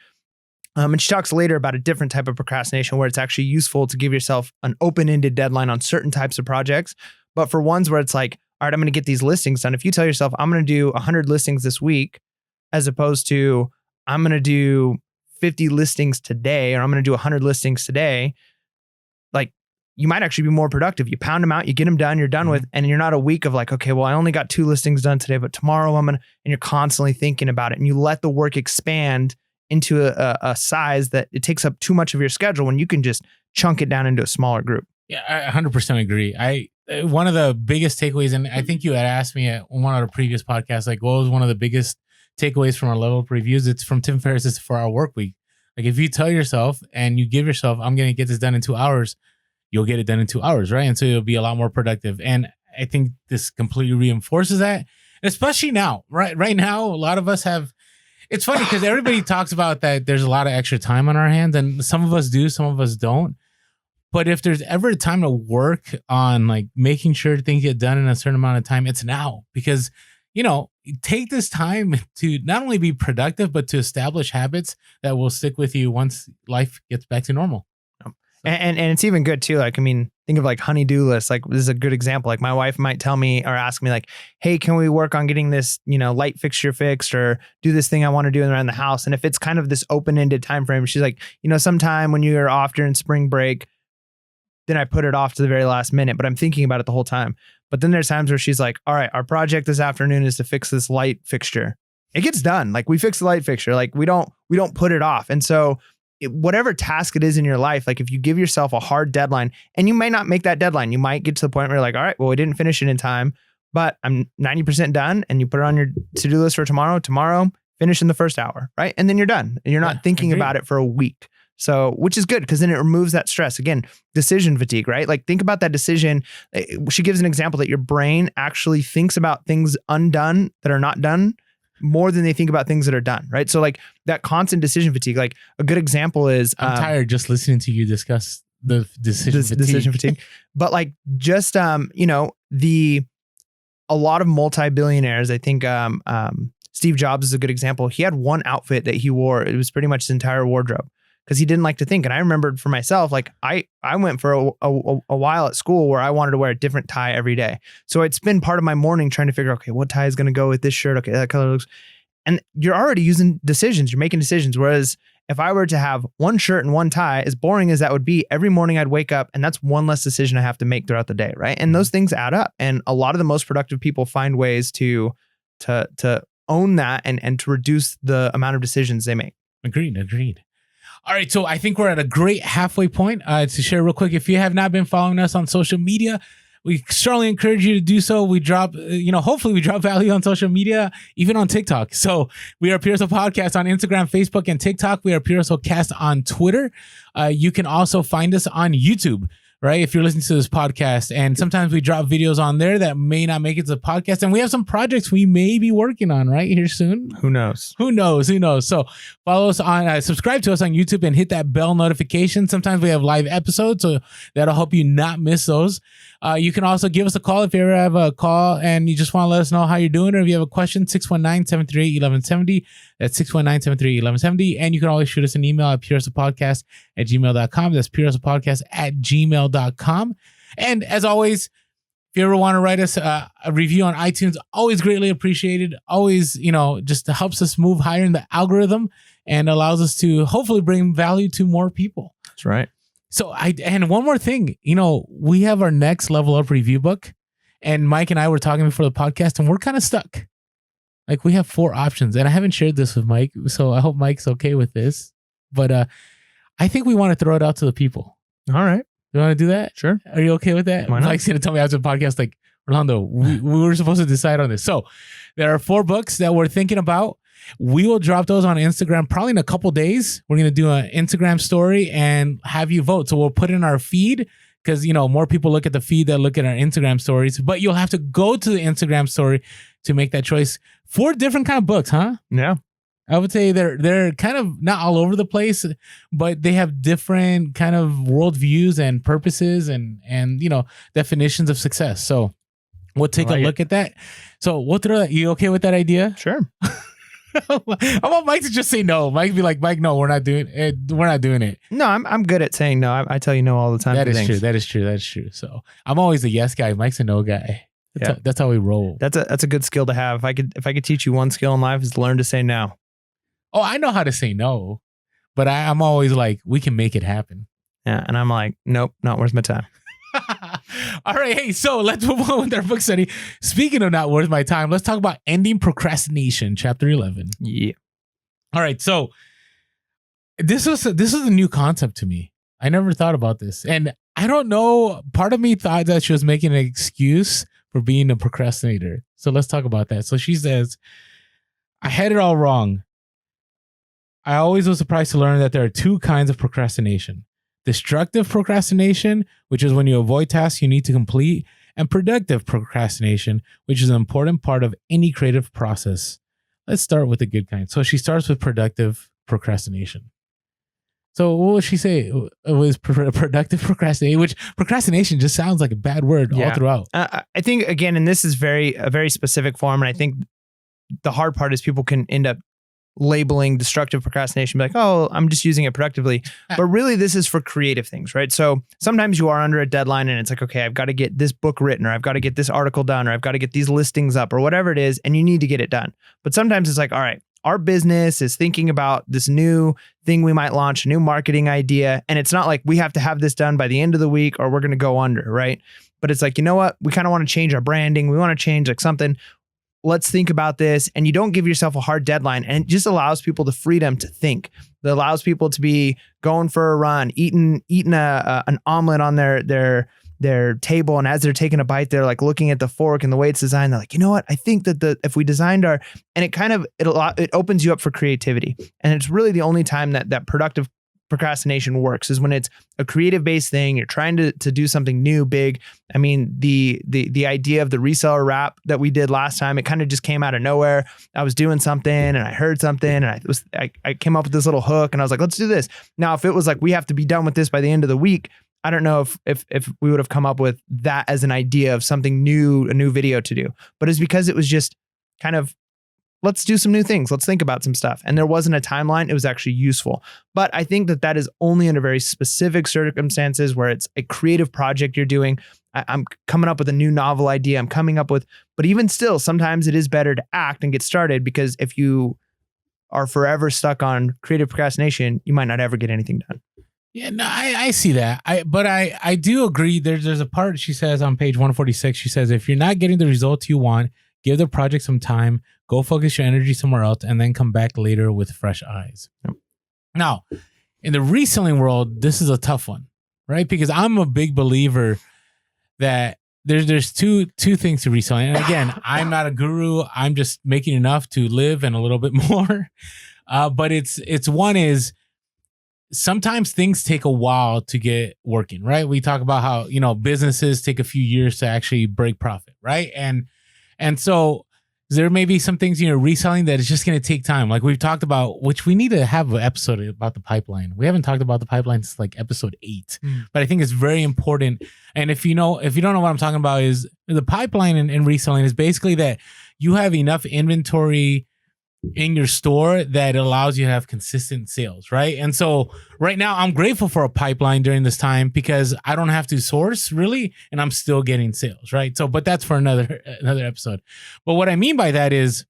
And she talks later about a different type of procrastination where it's actually useful to give yourself an open-ended deadline on certain types of projects. But for ones where it's like, all right, I'm going to get these listings done. If you tell yourself, I'm going to do 100 listings this week, as opposed to I'm going to do 50 listings today, or I'm going to do 100 listings today, like, you might actually be more productive. You pound them out, you get them done, you're done with, and you're not a week of like, okay, well, I only got 2 listings done today, but tomorrow and you're constantly thinking about it, and you let the work expand into a size that it takes up too much of your schedule when you can just chunk it down into a smaller group. Yeah, I 100% agree. One of the biggest takeaways, and I think you had asked me at one of the previous podcasts, like, what was one of the biggest takeaways from our Level Up reviews? It's from Tim Ferriss's 4 Hour Work Week. Like, if you tell yourself and you give yourself, I'm going to get this done in 2 hours, you'll get it done in 2 hours, right? And so you'll be a lot more productive. And I think this completely reinforces that, especially now, right? Right now, a lot of us have. It's funny because everybody talks about that there's a lot of extra time on our hands, and some of us do, some of us don't. But if there's ever a time to work on, like, making sure things get done in a certain amount of time, it's now. Because, take this time to not only be productive, but to establish habits that will stick with you once life gets back to normal. And it's even good too. Like, I mean, think of like honey-do lists. Like, this is a good example. Like, my wife might tell me or ask me like, hey, can we work on getting this, light fixture fixed, or do this thing I want to do around the house? And if it's kind of this open-ended time frame, she's like, sometime when you're off during spring break, then I put it off to the very last minute, but I'm thinking about it the whole time. But then there's times where she's like, all right, our project this afternoon is to fix this light fixture. It gets done. Like, we fix the light fixture. Like, we don't put it off. And so whatever task it is in your life, like, if you give yourself a hard deadline, and you might not make that deadline, you might get to the point where you're like, all right, well, we didn't finish it in time, but I'm 90% done. And you put it on your to-do list for tomorrow, finish in the first hour, right? And then you're done. And you're not thinking about it for a week. So, which is good, because then it removes that stress. Again, decision fatigue, right? Like, think about that decision. She gives an example that your brain actually thinks about things undone that are not done more than they think about things that are done, right? So, like, that constant decision fatigue, like, a good example is... I'm tired just listening to you discuss the decision fatigue. Decision fatigue. But like just you know, a lot of multi-billionaires, I think Steve Jobs is a good example. He had one outfit that he wore. It was pretty much his entire wardrobe because he didn't like to think. And I remembered for myself, like I went for a while at school where I wanted to wear a different tie every day. So it's been part of my morning trying to figure, okay, what tie is going to go with this shirt? Okay, that color looks. And you're already using decisions. You're making decisions. Whereas if I were to have one shirt and one tie, as boring as that would be, every morning I'd wake up and that's one less decision I have to make throughout the day, right? And those things add up. And a lot of the most productive people find ways to own that and to reduce the amount of decisions they make. Agreed. All right, so I think we're at a great halfway point. To share real quick, if you have not been following us on social media, we strongly encourage you to do so. We drop, hopefully we drop value on social media, even on TikTok. So we are PHP Podcast on Instagram, Facebook, and TikTok. We are PHP Cast on Twitter. You can also find us on YouTube, right? If you're listening to this podcast, and sometimes we drop videos on there that may not make it to the podcast. And we have some projects we may be working on right here soon. Who knows? So follow us on, subscribe to us on YouTube and hit that bell notification. Sometimes we have live episodes, so that'll help you not miss those. You can also give us a call if you ever have a call and you just want to let us know how you're doing, or if you have a question, 619-738-1170. That's 619-738-1170. And you can always shoot us an email at pursuppodcast@gmail.com. That's pursuppodcast@gmail.com. And as always, if you ever want to write us a review on iTunes, always greatly appreciated. Always, just helps us move higher in the algorithm and allows us to hopefully bring value to more people. That's right. So and one more thing, we have our next level up review book, and Mike and I were talking before the podcast, and we're kind of stuck. Like, we have 4 options, and I haven't shared this with Mike, so I hope Mike's okay with this. But I think we want to throw it out to the people. All right. You want to do that? Sure. Are you okay with that? Why not? Mike's going to tell me after the podcast, like, Rolando, we were supposed to decide on this. So there are 4 books that we're thinking about. We will drop those on Instagram probably in a couple days. We're going to do an Instagram story and have you vote. So we'll put in our feed because, more people look at the feed than look at our Instagram stories. But you'll have to go to the Instagram story to make that choice. 4 different kind of books, huh? Yeah. I would say they're kind of not all over the place, but they have different kind of worldviews and purposes and definitions of success. So we'll take a look at that. So we'll throw that. You okay with that idea? Sure. I want Mike to just say no. Mike be like, Mike, no, we're not doing it. We're not doing it. No, I'm good at saying no. I tell you no all the time. That is true. That is true. So I'm always the yes guy. Mike's a no guy. That's how we roll. That's a good skill to have. If I could teach you one skill in life, is to learn to say no. Oh, I know how to say no, but I'm always like, we can make it happen. Yeah, and I'm like, nope, not worth my time. All right, hey, so let's move on with our book study. Speaking of not worth my time, let's talk about ending procrastination, chapter 11. Yeah. All right, so this is a new concept to me. I never thought about this, and I don't know. Part of me thought that she was making an excuse for being a procrastinator. So let's talk about that. So she says, I had it all wrong. I always was surprised to learn that there are 2 kinds of procrastination. Destructive procrastination, which is when you avoid tasks you need to complete, and productive procrastination, which is an important part of any creative process. Let's start with the good kind. So she starts with productive procrastination. So what would she say? It was productive procrastination, which procrastination just sounds like a bad word all throughout. I think, again, and this is a very specific form, and I think the hard part is people can end up labeling destructive procrastination, be like, oh, I'm just using it productively. But really, this is for creative things, right? So sometimes you are under a deadline and it's like, okay, I've got to get this book written, or I've got to get this article done, or I've got to get these listings up, or whatever it is, and you need to get it done. But sometimes it's like, all right, our business is thinking about this new thing we might launch, a new marketing idea. And it's not like we have to have this done by the end of the week or we're going to go under, right? But it's like, you know what? We kind of want to change our branding. We want to change like something. Let's think about this. And you don't give yourself a hard deadline. And it just allows people the freedom to think. It allows people to be going for a run, eating an omelet on their table. And as they're taking a bite, they're like looking at the fork and the way it's designed. They're like, you know what? I think that if we designed and it opens you up for creativity. And it's really the only time that productive procrastination works is when it's a creative based thing. You're trying to do something new, big. I mean, the idea of the reseller wrap that we did last time, it kind of just came out of nowhere. I was doing something and I heard something and I came up with this little hook and I was like, let's do this. Now, if it was like, we have to be done with this by the end of the week, I don't know if we would have come up with that as an idea of something new, a new video to do, but it's because it was just kind of, let's do some new things. Let's think about some stuff. And there wasn't a timeline. It was actually useful. But I think that is only under very specific circumstances where it's a creative project you're doing. I'm coming up with a new novel idea. I'm coming up with, but even still, sometimes it is better to act and get started, because if you are forever stuck on creative procrastination, you might not ever get anything done. Yeah, no, I see that. But I do agree. There's a part she says on page 146. She says, if you're not getting the results you want, give the project some time, go focus your energy somewhere else, and then come back later with fresh eyes. Yep. Now, in the reselling world, this is a tough one, right? Because I'm a big believer that there's two things to reselling. And again, I'm not a guru. I'm just making enough to live and a little bit more. But it's one is, sometimes things take a while to get working, right? We talk about how, businesses take a few years to actually break profit, right? And so there may be some things, reselling that is just going to take time. Like we've talked about, which we need to have an episode about the pipeline. We haven't talked about the pipeline since like episode 8, but I think it's very important. And if you don't know what I'm talking about, is the pipeline in reselling is basically that you have enough inventory in your store that allows you to have consistent sales, right? And so right now I'm grateful for a pipeline during this time because I don't have to source really, and I'm still getting sales, right? So, but that's for another episode. But what I mean by that is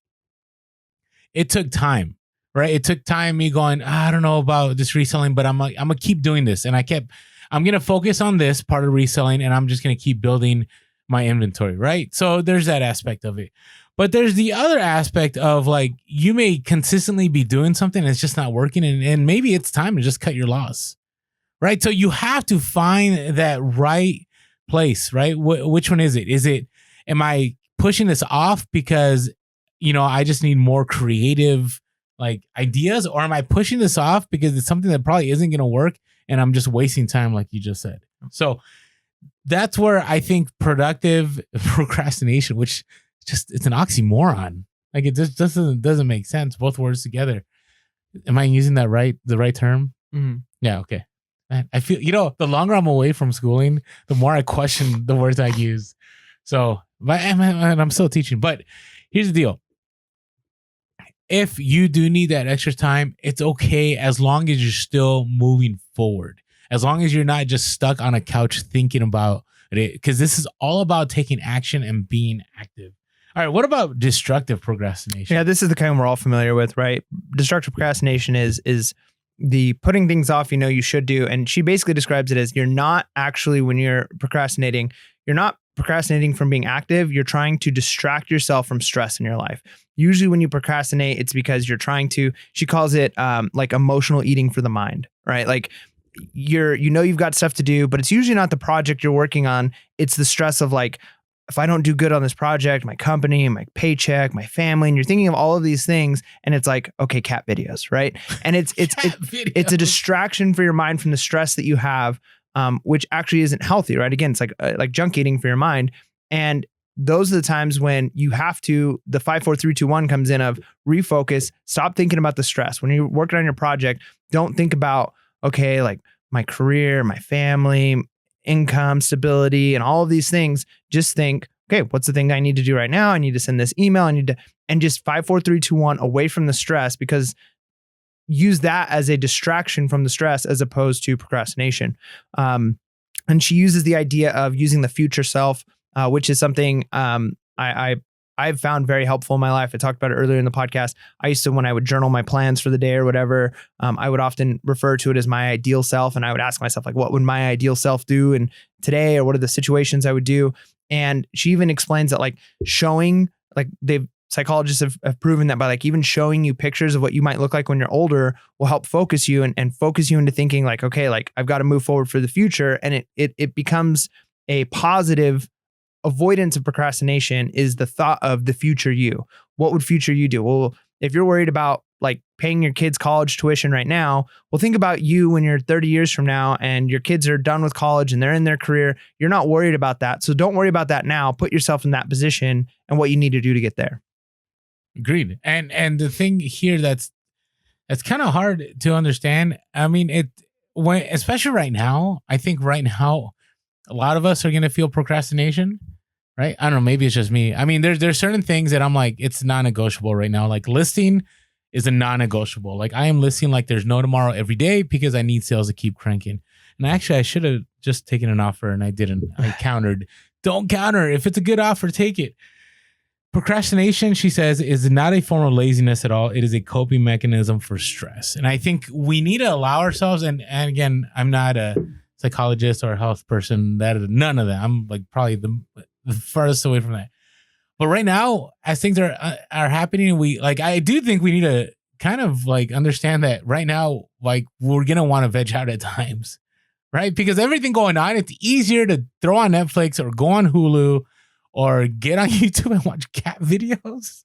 it took time, right? It took time me going, I don't know about this reselling, but I'm gonna keep doing this. And I'm going to focus on this part of reselling, and I'm just going to keep building my inventory, right? So there's that aspect of it. But there's the other aspect of like, you may consistently be doing something and it's just not working. And maybe it's time to just cut your loss, right? So you have to find that right place, right? Which one is it? Am I pushing this off because, I just need more creative like ideas? Or am I pushing this off because it's something that probably isn't going to work and I'm just wasting time like you just said? So that's where I think productive procrastination, which it's an oxymoron. Like it just doesn't make sense. Both words together. Am I using the right term? Mm-hmm. Yeah. Okay. I feel, the longer I'm away from schooling, the more I question the words I use. So, I'm still teaching, but here's the deal. If you do need that extra time, it's okay as long as you're still moving forward. As long as you're not just stuck on a couch thinking about it, because this is all about taking action and being active. All right, what about destructive procrastination? Yeah, this is the kind we're all familiar with, right? Destructive procrastination is the putting things off you should do. And she basically describes it as, you're not actually, when you're procrastinating, you're not procrastinating from being active. You're trying to distract yourself from stress in your life. Usually when you procrastinate, it's because you're trying to, she calls it like emotional eating for the mind, right? Like you've got stuff to do, but it's usually not the project you're working on. It's the stress of like, if I don't do good on this project, my company, my paycheck, my family, and you're thinking of all of these things, and it's like, okay, cat videos, right? And it's a distraction for your mind from the stress that you have, which actually isn't healthy, right? Again, it's like junk eating for your mind. And those are the times when you have to, the 5, 4, 3, 2, 1 comes in of refocus, stop thinking about the stress. When you're working on your project, don't think about, okay, like my career, my family, income, stability, and all of these things. Just think, okay, what's the thing I need to do right now? I need to send this email. And just 5, 4, 3, 2, 1 away from the stress, because use that as a distraction from the stress as opposed to procrastination. And she uses the idea of using the future self, which is something I've found very helpful in my life. I talked about it earlier in the podcast. I used to, when I would journal my plans for the day or whatever, I would often refer to it as my ideal self. And I would ask myself, like, what would my ideal self do in today? Or what are the situations I would do? And she even explains that like showing, like psychologists have proven that by like even showing you pictures of what you might look like when you're older will help focus you and focus you into thinking like, okay, like I've got to move forward for the future. And it becomes a positive. Avoidance of procrastination is the thought of the future you. What would future you do? Well, if you're worried about like paying your kids' college tuition right now, well, think about you when you're 30 years from now and your kids are done with college and they're in their career. You're not worried about that. So don't worry about that now. Put yourself in that position and what you need to do to get there. Agreed. And the thing here that's kind of hard to understand. I mean, especially right now, I think right now, a lot of us are going to feel procrastination, right? I don't know. Maybe it's just me. I mean, there's certain things that I'm like, it's non-negotiable right now. Like listing is a non-negotiable. Like I am listing like there's no tomorrow every day because I need sales to keep cranking. And actually, I should have just taken an offer and I didn't. I countered. Don't counter. If it's a good offer, take it. Procrastination, she says, is not a form of laziness at all. It is a coping mechanism for stress. And I think we need to allow ourselves, and again, I'm not a psychologist or a health person, none of that. I'm like probably the farthest away from that. But right now, as things are happening, I do think we need to kind of like understand that right now, like we're going to want to veg out at times, right? Because everything going on, it's easier to throw on Netflix or go on Hulu or get on YouTube and watch cat videos.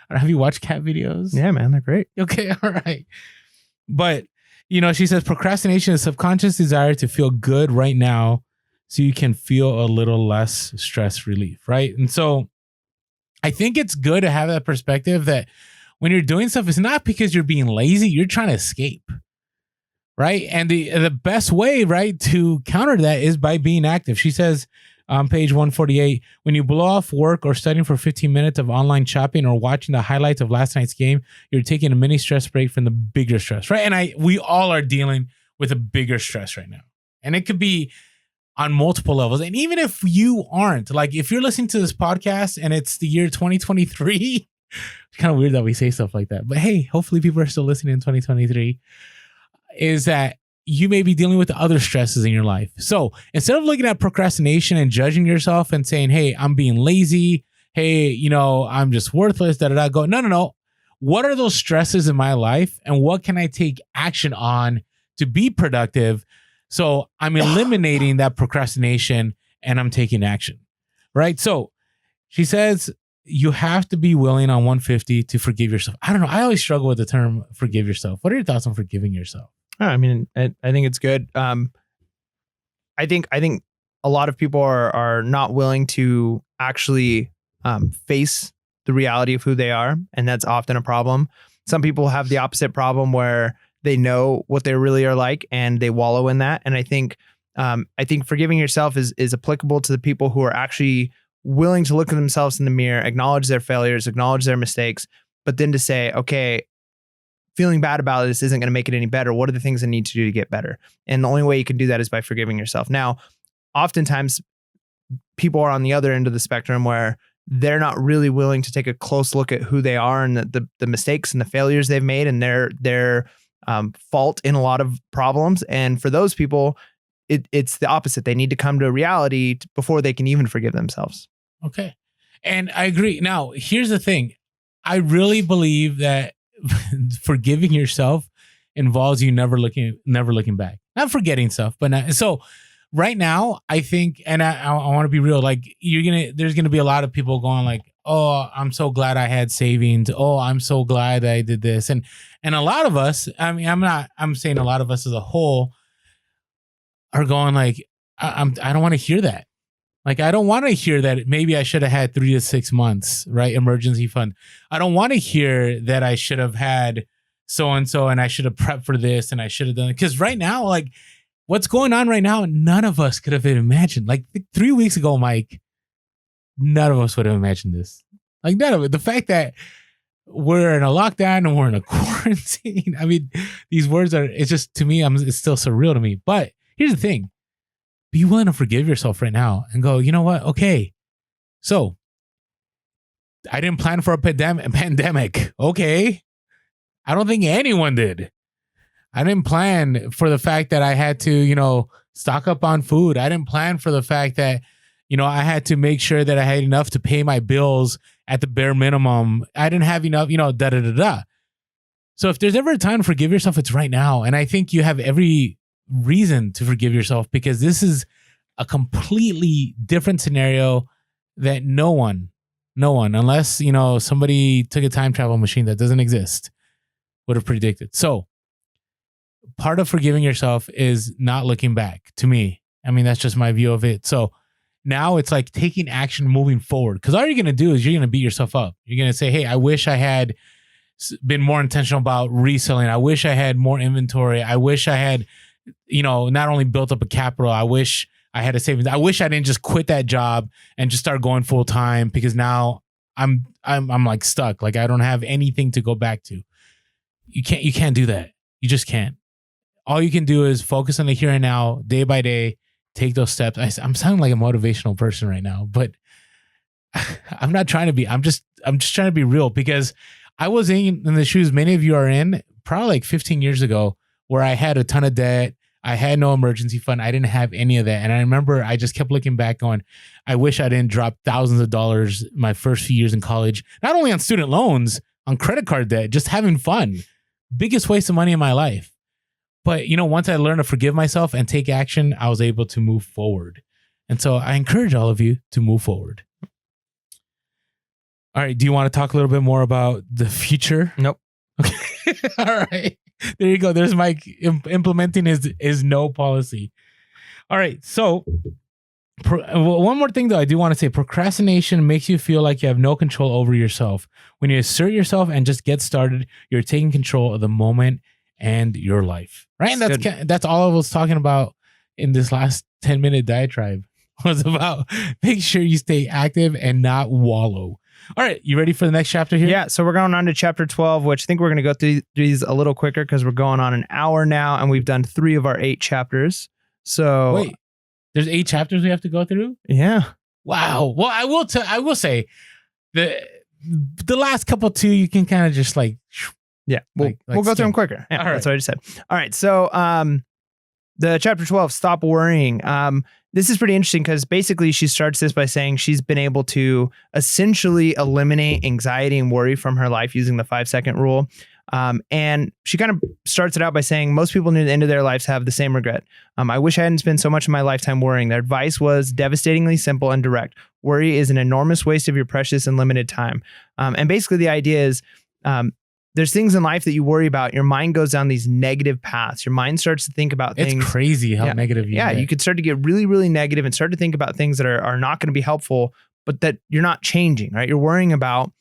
Or have you watched cat videos? Yeah, man, they're great. Okay, all right. But, she says procrastination is subconscious desire to feel good right now so you can feel a little less stress relief, right? And so I think it's good to have that perspective that when you're doing stuff, it's not because you're being lazy, you're trying to escape, right? And the best way, right, to counter that is by being active. She says, on page 148, when you blow off work or studying for 15 minutes of online shopping or watching the highlights of last night's game, you're taking a mini stress break from the bigger stress, right? And we all are dealing with a bigger stress right now. And it could be on multiple levels. And even if you aren't, like if you're listening to this podcast and it's the year 2023, it's kind of weird that we say stuff like that. But hey, hopefully people are still listening in 2023, is that you may be dealing with other stresses in your life. So instead of looking at procrastination and judging yourself and saying, hey, I'm being lazy. Hey, I'm just worthless. Go, no. What are those stresses in my life? And what can I take action on to be productive? So I'm eliminating that procrastination and I'm taking action, right? So she says you have to be willing on 150 to forgive yourself. I don't know. I always struggle with the term forgive yourself. What are your thoughts on forgiving yourself? I mean, I think it's good. I think a lot of people are not willing to actually face the reality of who they are, and that's often a problem. Some people have the opposite problem where they know what they really are like and they wallow in that. And I think forgiving yourself is applicable to the people who are actually willing to look at themselves in the mirror, acknowledge their failures, acknowledge their mistakes, but then to say, okay, feeling bad about this isn't going to make it any better. What are the things I need to do to get better? And the only way you can do that is by forgiving yourself. Now, oftentimes people are on the other end of the spectrum where they're not really willing to take a close look at who they are and the mistakes and the failures they've made and their fault in a lot of problems. And for those people, it's the opposite. They need to come to a reality before they can even forgive themselves. Okay. And I agree. Now, here's the thing. I really believe that forgiving yourself involves you never looking back, not forgetting stuff, but not. So right now, I think, and I want to be real, like there's going to be a lot of people going like, oh, I'm so glad I had savings. Oh, I'm so glad that I did this. And a lot of us, I mean, I'm saying a lot of us as a whole are going like, I don't want to hear that. Like, I don't want to hear that maybe I should have had 3 to 6 months, right? Emergency fund. I don't want to hear that I should have had so-and-so and I should have prepped for this and I should have done it. Because right now, like what's going on right now, none of us could have imagined. Like 3 weeks ago, Mike, none of us would have imagined this. Like none of it. The fact that we're in a lockdown and we're in a quarantine. I mean, these words it's just, to me, it's still surreal to me. But here's the thing. Be willing to forgive yourself right now and go, you know what? Okay. So I didn't plan for a pandemic. Okay. I don't think anyone did. I didn't plan for the fact that I had to, stock up on food. I didn't plan for the fact that, I had to make sure that I had enough to pay my bills at the bare minimum. I didn't have enough, da-da-da-da. So if there's ever a time to forgive yourself, it's right now. And I think you have every reason to forgive yourself because this is a completely different scenario that no one, unless, somebody took a time travel machine that doesn't exist, would have predicted. So part of forgiving yourself is not looking back to me. I mean, that's just my view of it. So now it's like taking action moving forward. Because all you're going to do is you're going to beat yourself up. You're going to say, hey, I wish I had been more intentional about reselling. I wish I had more inventory. I wish I had not only built up a capital, I wish I had a savings. I wish I didn't just quit that job and just start going full time, because now I'm like stuck. Like I don't have anything to go back to. You can't do that. You just can't. All you can do is focus on the here and now, day by day, take those steps. I'm sounding like a motivational person right now, but I'm not trying to be. I'm just trying to be real, because I was in the shoes many of you are in probably like 15 years ago, where I had a ton of debt. I had no emergency fund. I didn't have any of that. And I remember I just kept looking back going, I wish I didn't drop thousands of dollars my first few years in college, not only on student loans, on credit card debt, just having fun. Biggest waste of money in my life. But, once I learned to forgive myself and take action, I was able to move forward. And so I encourage all of you to move forward. All right. Do you want to talk a little bit more about the future? Nope. Okay. All right. There you go. There's Mike implementing his no policy. All right. So one more thing, though, I do want to say procrastination makes you feel like you have no control over yourself. When you assert yourself and just get started, you're taking control of the moment and your life. Right. And that's all I was talking about in this last 10-minute diatribe, was about make sure you stay active and not wallow. All right. You ready for the next chapter here? Yeah. So we're going on to chapter 12, which I think we're going to go through these a little quicker because we're going on an hour now and we've done 3 of our 8 chapters. So wait, there's 8 chapters we have to go through? Yeah. Wow. Well, I will say the last couple 2, you can kind of just like, yeah, we'll go through them quicker. Yeah, all right. That's what I just said. All right. So the chapter 12, stop worrying. This is pretty interesting because basically she starts this by saying she's been able to essentially eliminate anxiety and worry from her life using the 5-second rule. And she kind of starts it out by saying most people near the end of their lives have the same regret. I wish I hadn't spent so much of my lifetime worrying. Their advice was devastatingly simple and direct. Worry is an enormous waste of your precious and limited time. And basically the idea is there's things in life that you worry about. Your mind goes down these negative paths. Your mind starts to think about things. It's crazy how negative you get. You could start to get really, really negative and start to think about things that are not going to be helpful, but that you're not changing, right? You're worrying about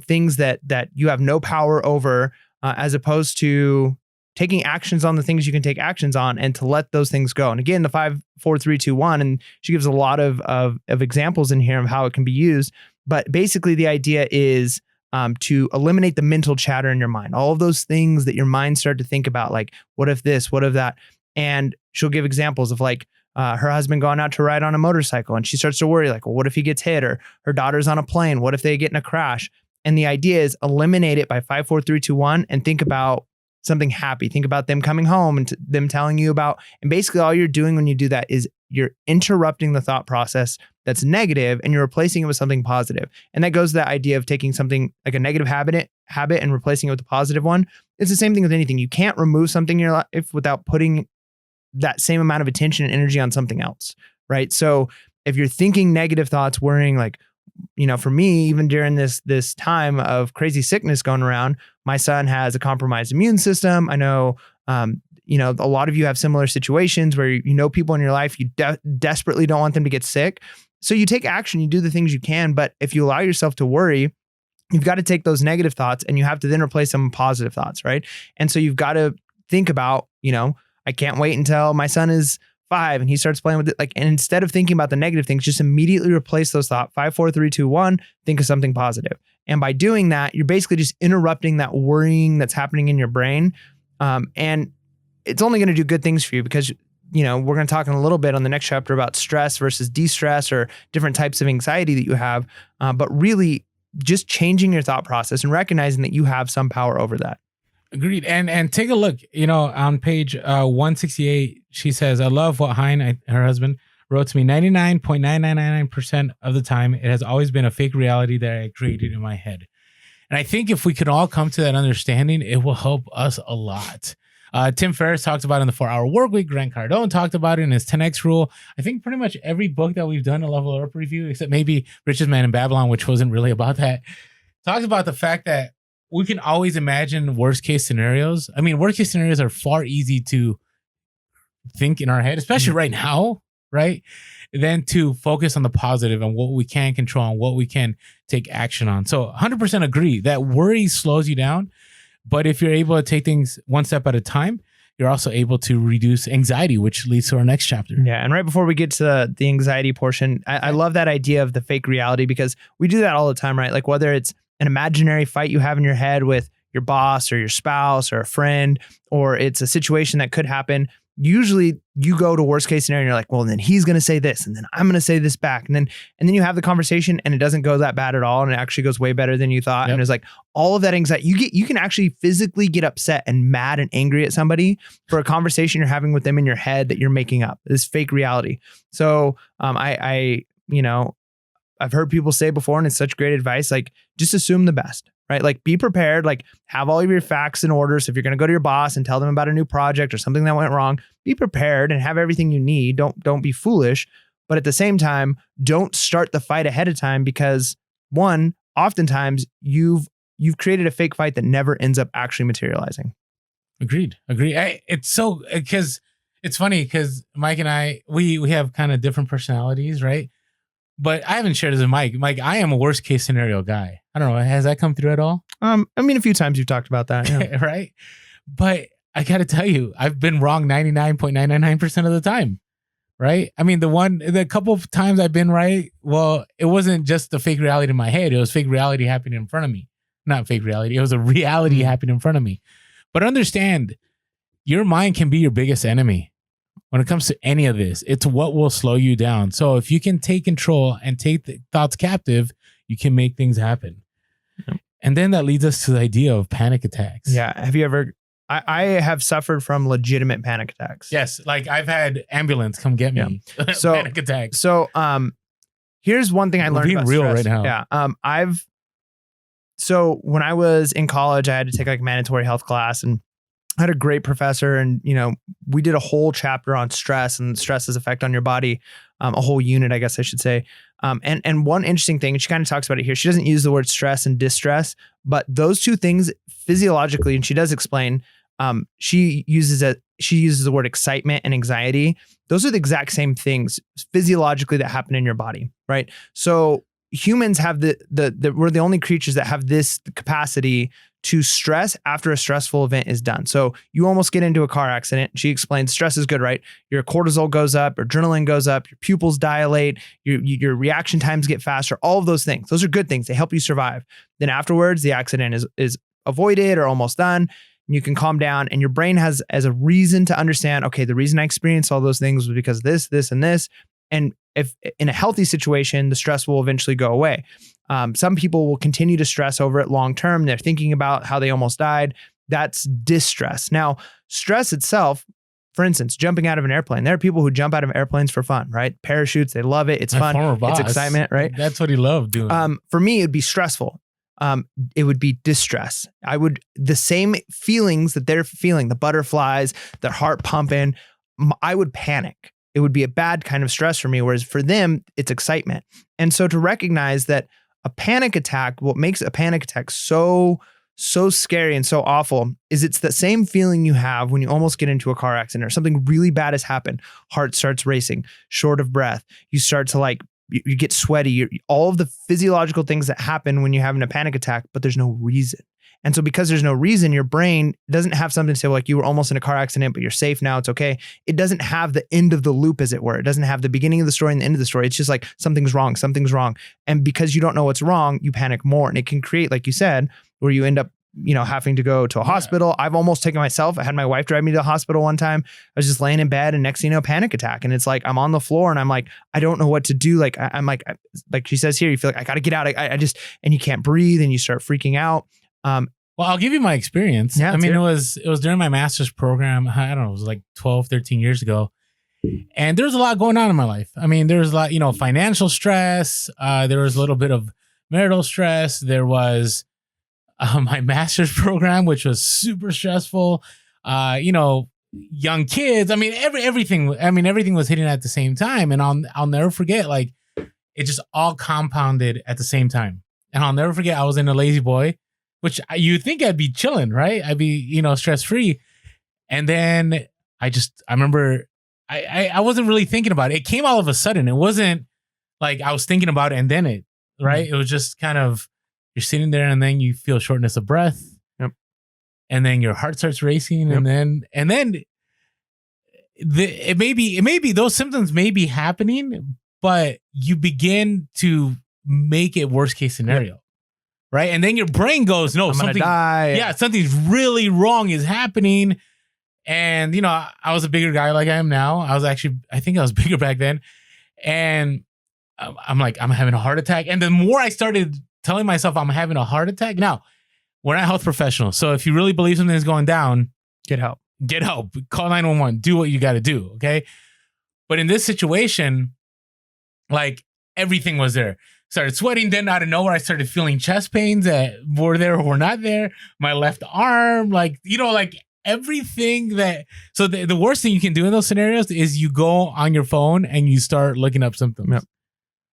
things that you have no power over, as opposed to taking actions on the things you can take actions on and to let those things go. And again, the 5, 4, 3, 2, 1, and she gives a lot of examples in here of how it can be used. But basically the idea is to eliminate the mental chatter in your mind, all of those things that your mind started to think about, like, what if this, what if that? And she'll give examples of like her husband going out to ride on a motorcycle and she starts to worry like, well, what if he gets hit? Or her daughter's on a plane. What if they get in a crash? And the idea is eliminate it by 5, 4, 3, 2, 1 and think about something happy. Think about them coming home and them telling you about, and basically all you're doing when you do that is you're interrupting the thought process that's negative and you're replacing it with something positive. And that goes to that idea of taking something like a negative habit and replacing it with a positive one. It's the same thing with anything. You can't remove something in your life without putting that same amount of attention and energy on something else, right? So if you're thinking negative thoughts, worrying, like, for me, even during this time of crazy sickness going around, my son has a compromised immune system. I know, a lot of you have similar situations where people in your life, you desperately don't want them to get sick. So you take action, you do the things you can. But if you allow yourself to worry, you've got to take those negative thoughts and you have to then replace them with positive thoughts, right? And so you've got to think about, I can't wait until my son is 5 and he starts playing with it. And instead of thinking about the negative things, just immediately replace those thoughts. 5, 4, 3, 2, 1, think of something positive. And by doing that, you're basically just interrupting that worrying that's happening in your brain. And it's only going to do good things for you because, we're going to talk in a little bit on the next chapter about stress versus de-stress or different types of anxiety that you have. But really just changing your thought process and recognizing that you have some power over that. Agreed. And take a look, on page 168, she says, I love what Hein, her husband, wrote to me. 99.9999% of the time, it has always been a fake reality that I created in my head. And I think if we could all come to that understanding, it will help us a lot. Tim Ferriss talked about it in the 4-Hour Workweek. Grant Cardone talked about it in his 10X rule. I think pretty much every book that we've done a level up review, except maybe Richest Man in Babylon, which wasn't really about that, talks about the fact that we can always imagine worst case scenarios. I mean, worst case scenarios are far easy to think in our head, especially right now, right? Than to focus on the positive and what we can control and what we can take action on. So 100% agree that worry slows you down. But if you're able to take things one step at a time, you're also able to reduce anxiety, which leads to our next chapter. Yeah. And right before we get to the anxiety portion, I love that idea of the fake reality, because we do that all the time, right? Like whether it's an imaginary fight you have in your head with your boss or your spouse or a friend, or it's a situation that could happen. Usually you go to worst case scenario and you're like, well, then he's going to say this and then I'm going to say this back. And then you have the conversation and it doesn't go that bad at all. And it actually goes way better than you thought. Yep. And it's like all of that anxiety, you can actually physically get upset and mad and angry at somebody for a conversation you're having with them in your head that you're making up, this fake reality. So I've heard people say before, and it's such great advice, like just assume the best, right? Like be prepared, like have all of your facts in order. So if you're going to go to your boss and tell them about a new project or something that went wrong, be prepared and have everything you need. Don't be foolish. But at the same time, don't start the fight ahead of time, because one, oftentimes you've created a fake fight that never ends up actually materializing. Agreed. It's so, because it's funny because Mike and I, we have kind of different personalities, right? But I haven't shared this with Mike. Mike, I am a worst case scenario guy. I don't know. Has that come through at all? A few times you've talked about that. Yeah. Right. But I got to tell you, I've been wrong 99.999% of the time. Right. I mean, the couple of times I've been right, well, it wasn't just the fake reality in my head. It was fake reality happening in front of me. Not fake reality. It was a reality happening in front of me. But understand, your mind can be your biggest enemy. When it comes to any of this, it's what will slow you down. So if you can take control and take the thoughts captive, you can make things happen. Yep. And then that leads us to the idea of panic attacks. Yeah. Have you ever, I have suffered from legitimate panic attacks. Yes. Like I've had ambulance come get me. Yeah. So panic attacks. So here's one thing I learned being about real stress. right now. Yeah. So when I was in college, I had to take like a mandatory health class, and I had a great professor, and we did a whole chapter on stress and stress's effect on your body, a whole unit, I guess I should say. And one interesting thing, and she kind of talks about it here, she doesn't use the word stress and distress, but those two things physiologically, and she does explain, she uses the word excitement and anxiety. Those are the exact same things physiologically that happen in your body, right? So humans have we're the only creatures that have this capacity to stress after a stressful event is done. So you almost get into a car accident. She explains stress is good, right? Your cortisol goes up, your adrenaline goes up, your pupils dilate, your reaction times get faster, all of those things. Those are good things. They help you survive. Then afterwards, the accident is avoided or almost done. And you can calm down, and your brain has as a reason to understand, okay, the reason I experienced all those things was because this, and this. And if in a healthy situation, the stress will eventually go away. Some people will continue to stress over it long term. They're thinking about how they almost died. That's distress. Now, stress itself, for instance, jumping out of an airplane. There are people who jump out of airplanes for fun, right? Parachutes, they love it. It's fun. It's excitement, right? That's what he loved doing. For me, it'd be stressful. It would be distress. The same feelings that they're feeling, the butterflies, their heart pumping, I would panic. It would be a bad kind of stress for me. Whereas for them, it's excitement. And so to recognize that a panic attack, what makes a panic attack so scary and so awful is it's the same feeling you have when you almost get into a car accident or something really bad has happened. Heart starts racing, short of breath. You start to you get sweaty, all of the physiological things that happen when you're having a panic attack, but there's no reason. And so because there's no reason, your brain doesn't have something to say, like you were almost in a car accident, but you're safe now, it's okay. It doesn't have the end of the loop, as it were. It doesn't have the beginning of the story and the end of the story. It's just like something's wrong. And because you don't know what's wrong, you panic more. And it can create, like you said, where you end up, having to go to a hospital. I've almost taken myself. I had my wife drive me to the hospital one time. I was just laying in bed, and next thing you know, panic attack. And it's like, I'm on the floor and I'm like, I don't know what to do. Like, I'm like she says here, you feel like I got to get out. And you can't breathe and you start freaking out. Well, I'll give you my experience. Yeah, I mean, it was during my master's program. I don't know, it was like 12, 13 years ago. And there was a lot going on in my life. I mean, there was a lot, financial stress. There was a little bit of marital stress. There was my master's program, which was super stressful. Young kids. I mean, everything was hitting at the same time. And I'll never forget, like, it just all compounded at the same time. And I'll never forget, I was in a lazy boy, which you think I'd be chilling, right? I'd be, stress-free. And then I remember I wasn't really thinking about it. It came all of a sudden. It wasn't like I was thinking about it and then it, right? Mm-hmm. It was just kind of, you're sitting there and then you feel shortness of breath. Yep. and then your heart starts racing, and then it may be those symptoms may be happening, but you begin to make it worst case scenario. Right. And then your brain goes, no, I'm gonna die. Yeah, something's really wrong is happening. And, I was a bigger guy like I am now. I think I was bigger back then. And I'm like, I'm having a heart attack. And the more I started telling myself I'm having a heart attack, now we're not health professionals. So if you really believe something is going down, get help. Call 911. Do what you got to do. Okay. But in this situation, like everything was there. Started sweating. Then out of nowhere, I started feeling chest pains that were there or were not there. My left arm, like everything that. So the worst thing you can do in those scenarios is you go on your phone and you start looking up symptoms. Yep.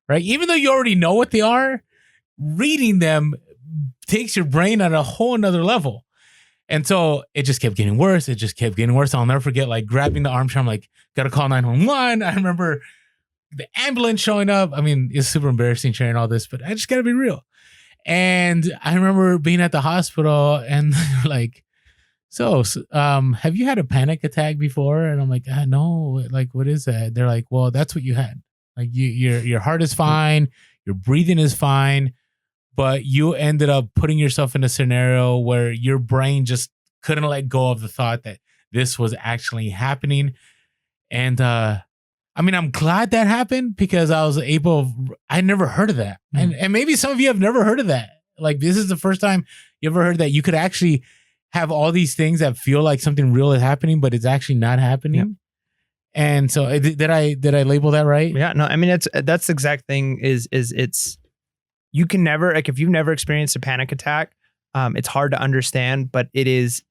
Right? Even though you already know what they are, reading them takes your brain at a whole nother level. And so it just kept getting worse. I'll never forget like grabbing the armchair. I'm like, gotta call 911. I remember the ambulance showing up. I mean, it's super embarrassing sharing all this, but I just gotta be real. And I remember being at the hospital and they're like, so, have you had a panic attack before? And I'm like, no, like, what is that? They're like, well, that's what you had. Like your heart is fine. Your breathing is fine, but you ended up putting yourself in a scenario where your brain just couldn't let go of the thought that this was actually happening. And, I mean, I'm glad that happened because I never heard of that. And maybe some of you have never heard of that. Like, this is the first time you ever heard that you could actually have all these things that feel like something real is happening, but it's actually not happening. Yep. And so did I label that right? Yeah, no, I mean, that's the exact thing is it's, you can never, like, if you've never experienced a panic attack, it's hard to understand, but it is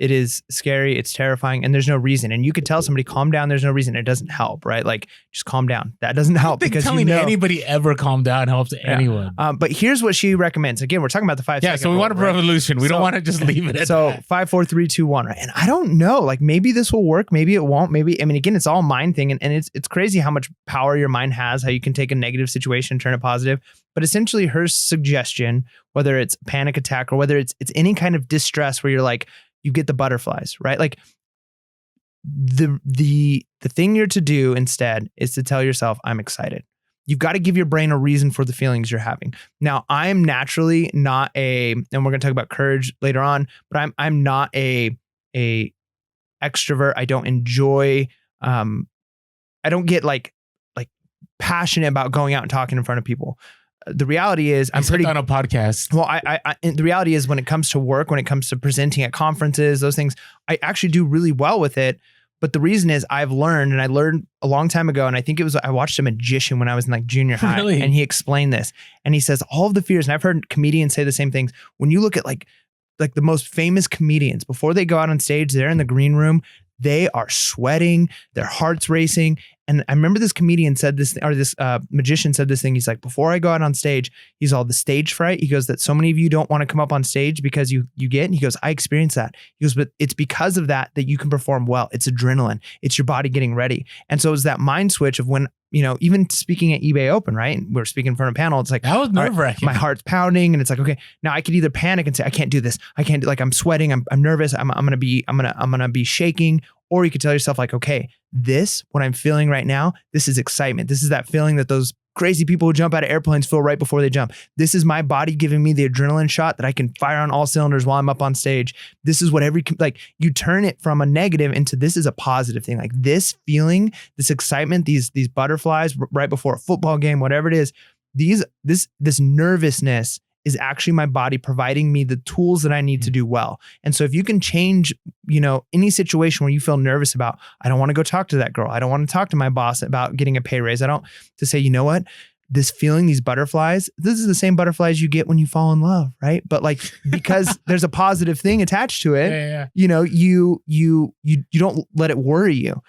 scary. It's terrifying, and there's no reason. And you could tell somebody, calm down. There's no reason. It doesn't help, right? Like, just calm down. That doesn't help because telling anybody ever calm down helps anyone. But here's what she recommends. Again, we're talking about the 5 second. Yeah, so we want a revolution. We don't want to just leave it at so that. 5, 4, 3, 2, 1. Right? And I don't know. Like, maybe this will work. Maybe it won't. Maybe, I mean, again, it's all mind thing, and it's crazy how much power your mind has. How you can take a negative situation and turn it positive. But essentially, her suggestion, whether it's panic attack or whether it's any kind of distress where you're like, you get the butterflies, right? Like, the thing you're to do instead is to tell yourself, I'm excited. You've got to give your brain a reason for the feelings you're having. Now, I'm naturally not and we're going to talk about courage later on, but I'm not a extrovert. I don't enjoy, I don't get like passionate about going out and talking in front of people. The reality is I'm pretty on a podcast. Well, the reality is when it comes to work, when it comes to presenting at conferences, those things, I actually do really well with it. But the reason is I learned a long time ago. And I think I watched a magician when I was in like junior high. Really? And he explained this, and he says all of the fears. And I've heard comedians say the same things. When you look at like the most famous comedians, before they go out on stage, they're in the green room, they are sweating, their heart's racing. And I remember this comedian said this, or this magician said this thing. He's like, before I go out on stage, he's all the stage fright. He goes, that so many of you don't want to come up on stage because you get, and he goes, I experienced that. He goes, but it's because of that you can perform well. It's adrenaline. It's your body getting ready. And so it's that mind switch of when, even speaking at eBay Open, right? And we're speaking in front of a panel. It's like, that was nerve-wracking. My heart's pounding, and it's like, okay, now I could either panic and say, I can't do this. I can't do, like, I'm sweating. I'm nervous. I'm going to be shaking. Or you could tell yourself like, okay, what I'm feeling right now, this is excitement. This is that feeling that those crazy people who jump out of airplanes feel right before they jump. This is my body giving me the adrenaline shot that I can fire on all cylinders while I'm up on stage. This is what you turn it from a negative into this is a positive thing. Like this feeling, this excitement, these butterflies right before a football game, whatever it is, this nervousness is actually my body providing me the tools that I need to do well. And so if you can change, any situation where you feel nervous about, I don't want to go talk to that girl. I don't want to talk to my boss about getting a pay raise. To say, you know what, this feeling, these butterflies, this is the same butterflies you get when you fall in love, right? But like, because there's a positive thing attached to it, you don't let it worry you.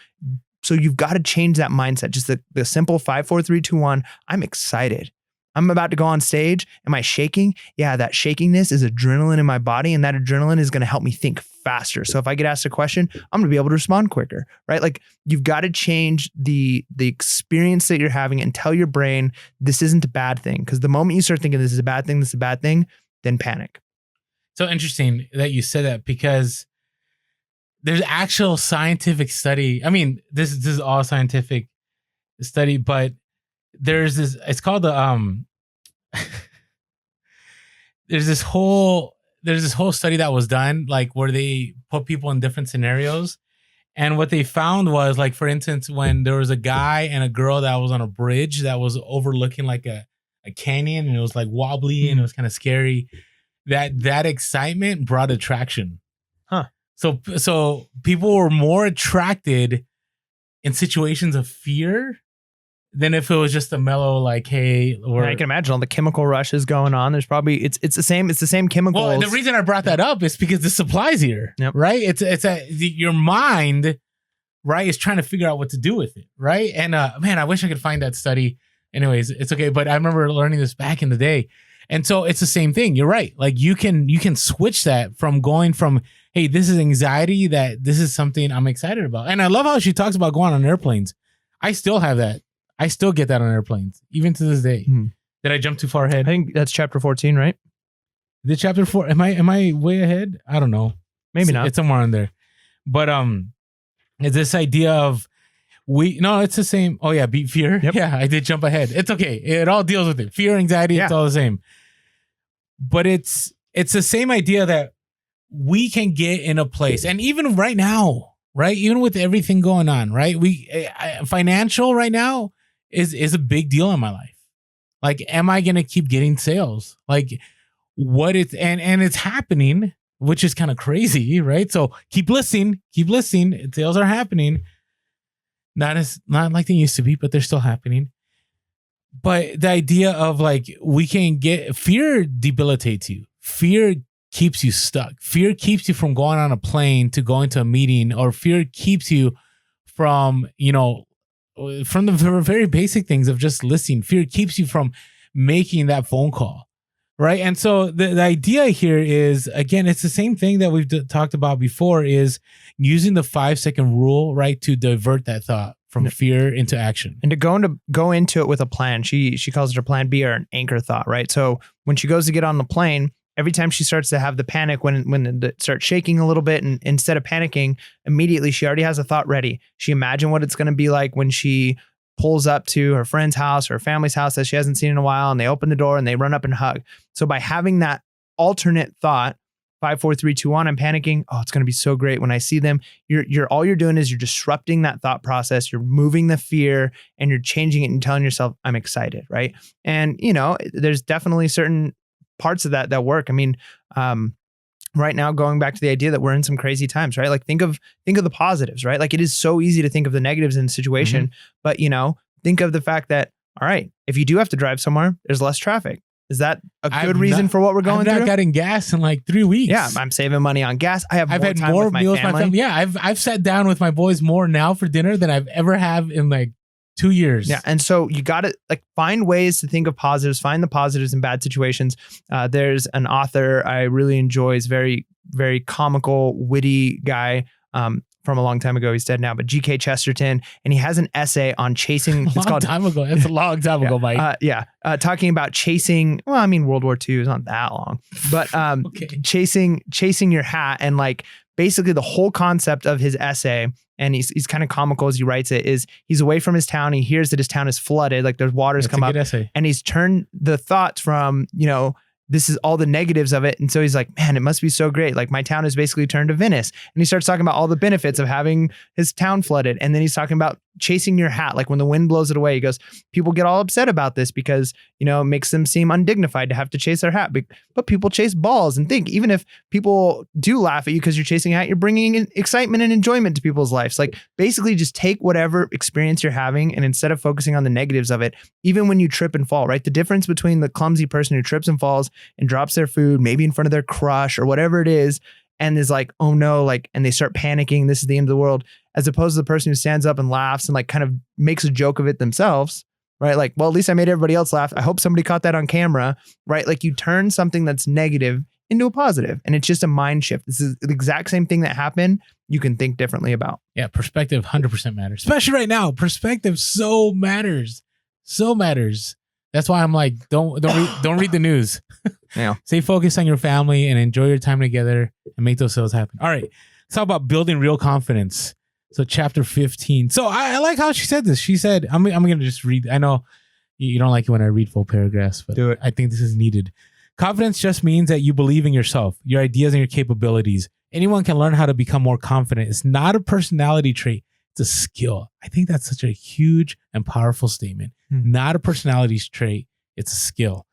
So you've got to change that mindset. Just the simple 5, 4, 3, 2, 1. I'm excited. I'm about to go on stage. Am I shaking? Yeah, that shakiness is adrenaline in my body, and that adrenaline is going to help me think faster. So if I get asked a question, I'm going to be able to respond quicker, right? Like you've got to change the experience that you're having and tell your brain this isn't a bad thing. Because the moment you start thinking this is a bad thing, then panic. So interesting that you said that, because there's actual scientific study. I mean, this is all scientific study, but there's this. It's called the there's this whole study that was done, like where they put people in different scenarios, and what they found was, like, for instance, when there was a guy and a girl that was on a bridge that was overlooking like a canyon, and it was like wobbly and it was kind of scary. That excitement brought attraction. Huh. So people were more attracted in situations of fear than if it was just a mellow, like, hey, or I can imagine all the chemical rushes going on. There's probably it's the same chemicals. Well, the reason I brought that up is because the supply's here, right? Your mind, right, is trying to figure out what to do with it, right? And man, I wish I could find that study. Anyways, it's okay, but I remember learning this back in the day, and so it's the same thing. You're right. Like you can switch that from going from, hey, this is anxiety, that this is something I'm excited about. And I love how she talks about going on airplanes. I still have that. I still get that on airplanes, even to this day. Did I jump too far ahead? I think that's chapter 14, right? The chapter 4. Am I way ahead? I don't know. Maybe not. It's somewhere on there. But it's this idea of it's the same. Oh yeah, beat fear. Yep. Yeah, I did jump ahead. It's okay. It all deals with it. Fear, anxiety, it's all the same. But it's the same idea that we can get in a place, and even right now, right? Even with everything going on, right? Financial right now is a big deal in my life. Like, am I going to keep getting sales? Like, what it's, and it's happening, which is kind of crazy, right? So keep listening. Sales are happening. Not like they used to be, but they're still happening. But the idea of, like, we can get, fear debilitates you. Fear keeps you stuck. Fear keeps you from going on a plane to going to a meeting, or fear keeps you from, from the very basic things of just listening. Fear keeps you from making that phone call, right? And so the idea here is, again, it's the same thing that we've talked about before, is using the 5-second rule, right, to divert that thought from fear into action. And to go into it with a plan. She calls it her plan B, or an anchor thought, right? So when she goes to get on the plane, every time she starts to have the panic, when it starts shaking a little bit, and instead of panicking, immediately she already has a thought ready. She imagined what it's going to be like when she pulls up to her friend's house or her family's house that she hasn't seen in a while, and they open the door and they run up and hug. So by having that alternate thought, 5, 4, 3, 2, 1, I'm panicking. Oh, it's going to be so great when I see them. All you're doing is you're disrupting that thought process. You're moving the fear, and you're changing it and telling yourself, I'm excited, right? And there's definitely certain parts of that work. I mean, right now, going back to the idea that we're in some crazy times, right? Like think of the positives, right? Like it is so easy to think of the negatives in the situation, but think of the fact that, all right, if you do have to drive somewhere, there's less traffic. Is that a good reason for what we're going through? I've not gotten gas in like 3 weeks. Yeah, I'm saving money on gas. I've had time more with meals with my family. Yeah, I've sat down with my boys more now for dinner than I've ever have in like 2 years. Yeah. And so you got to find ways to think of positives, find the positives in bad situations. There's an author I really enjoy. He's very, very comical, witty guy from a long time ago. He's dead now, but G.K. Chesterton. And he has an essay on chasing. It's called time ago. That's a long time ago, Mike. Talking about chasing. Well, I mean, World War II is not that long, but chasing your hat, and basically the whole concept of his essay, and he's kind of comical as he writes it, is he's away from his town. He hears that his town is flooded, like there's waters come up, and he's turned the thoughts from, this is all the negatives of it. And so he's like, man, it must be so great. Like my town is basically turned to Venice. And he starts talking about all the benefits of having his town flooded. And then he's talking about chasing your hat. Like when the wind blows it away, he goes, people get all upset about this because, it makes them seem undignified to have to chase their hat. But people chase balls, and think, even if people do laugh at you because you're chasing a hat, you're bringing in excitement and enjoyment to people's lives. Like basically just take whatever experience you're having, and instead of focusing on the negatives of it, even when you trip and fall, right? The difference between the clumsy person who trips and falls and drops their food, maybe in front of their crush or whatever it is, and is like, oh no, and they start panicking, this is the end of the world, as opposed to the person who stands up and laughs and kind of makes a joke of it themselves, right? Like, well, at least I made everybody else laugh. I hope somebody caught that on camera, right? Like you turn something that's negative into a positive, and it's just a mind shift. This is the exact same thing that happened. You can think differently about. Yeah. Perspective 100% matters, especially right now. Perspective so matters. That's why I'm like, don't read the news. Yeah. Stay focused on your family and enjoy your time together and make those sales happen. All right, It's all about building real confidence. So chapter 15. So I like how she said this. She said, I'm going to just read. I know you don't like it when I read full paragraphs, but Do it. I think this is needed. Confidence just means that you believe in yourself, your ideas, and your capabilities. Anyone can learn how to become more confident. It's not a personality trait. It's a skill. I think that's such a huge and powerful statement. Not a personality trait. It's a skill.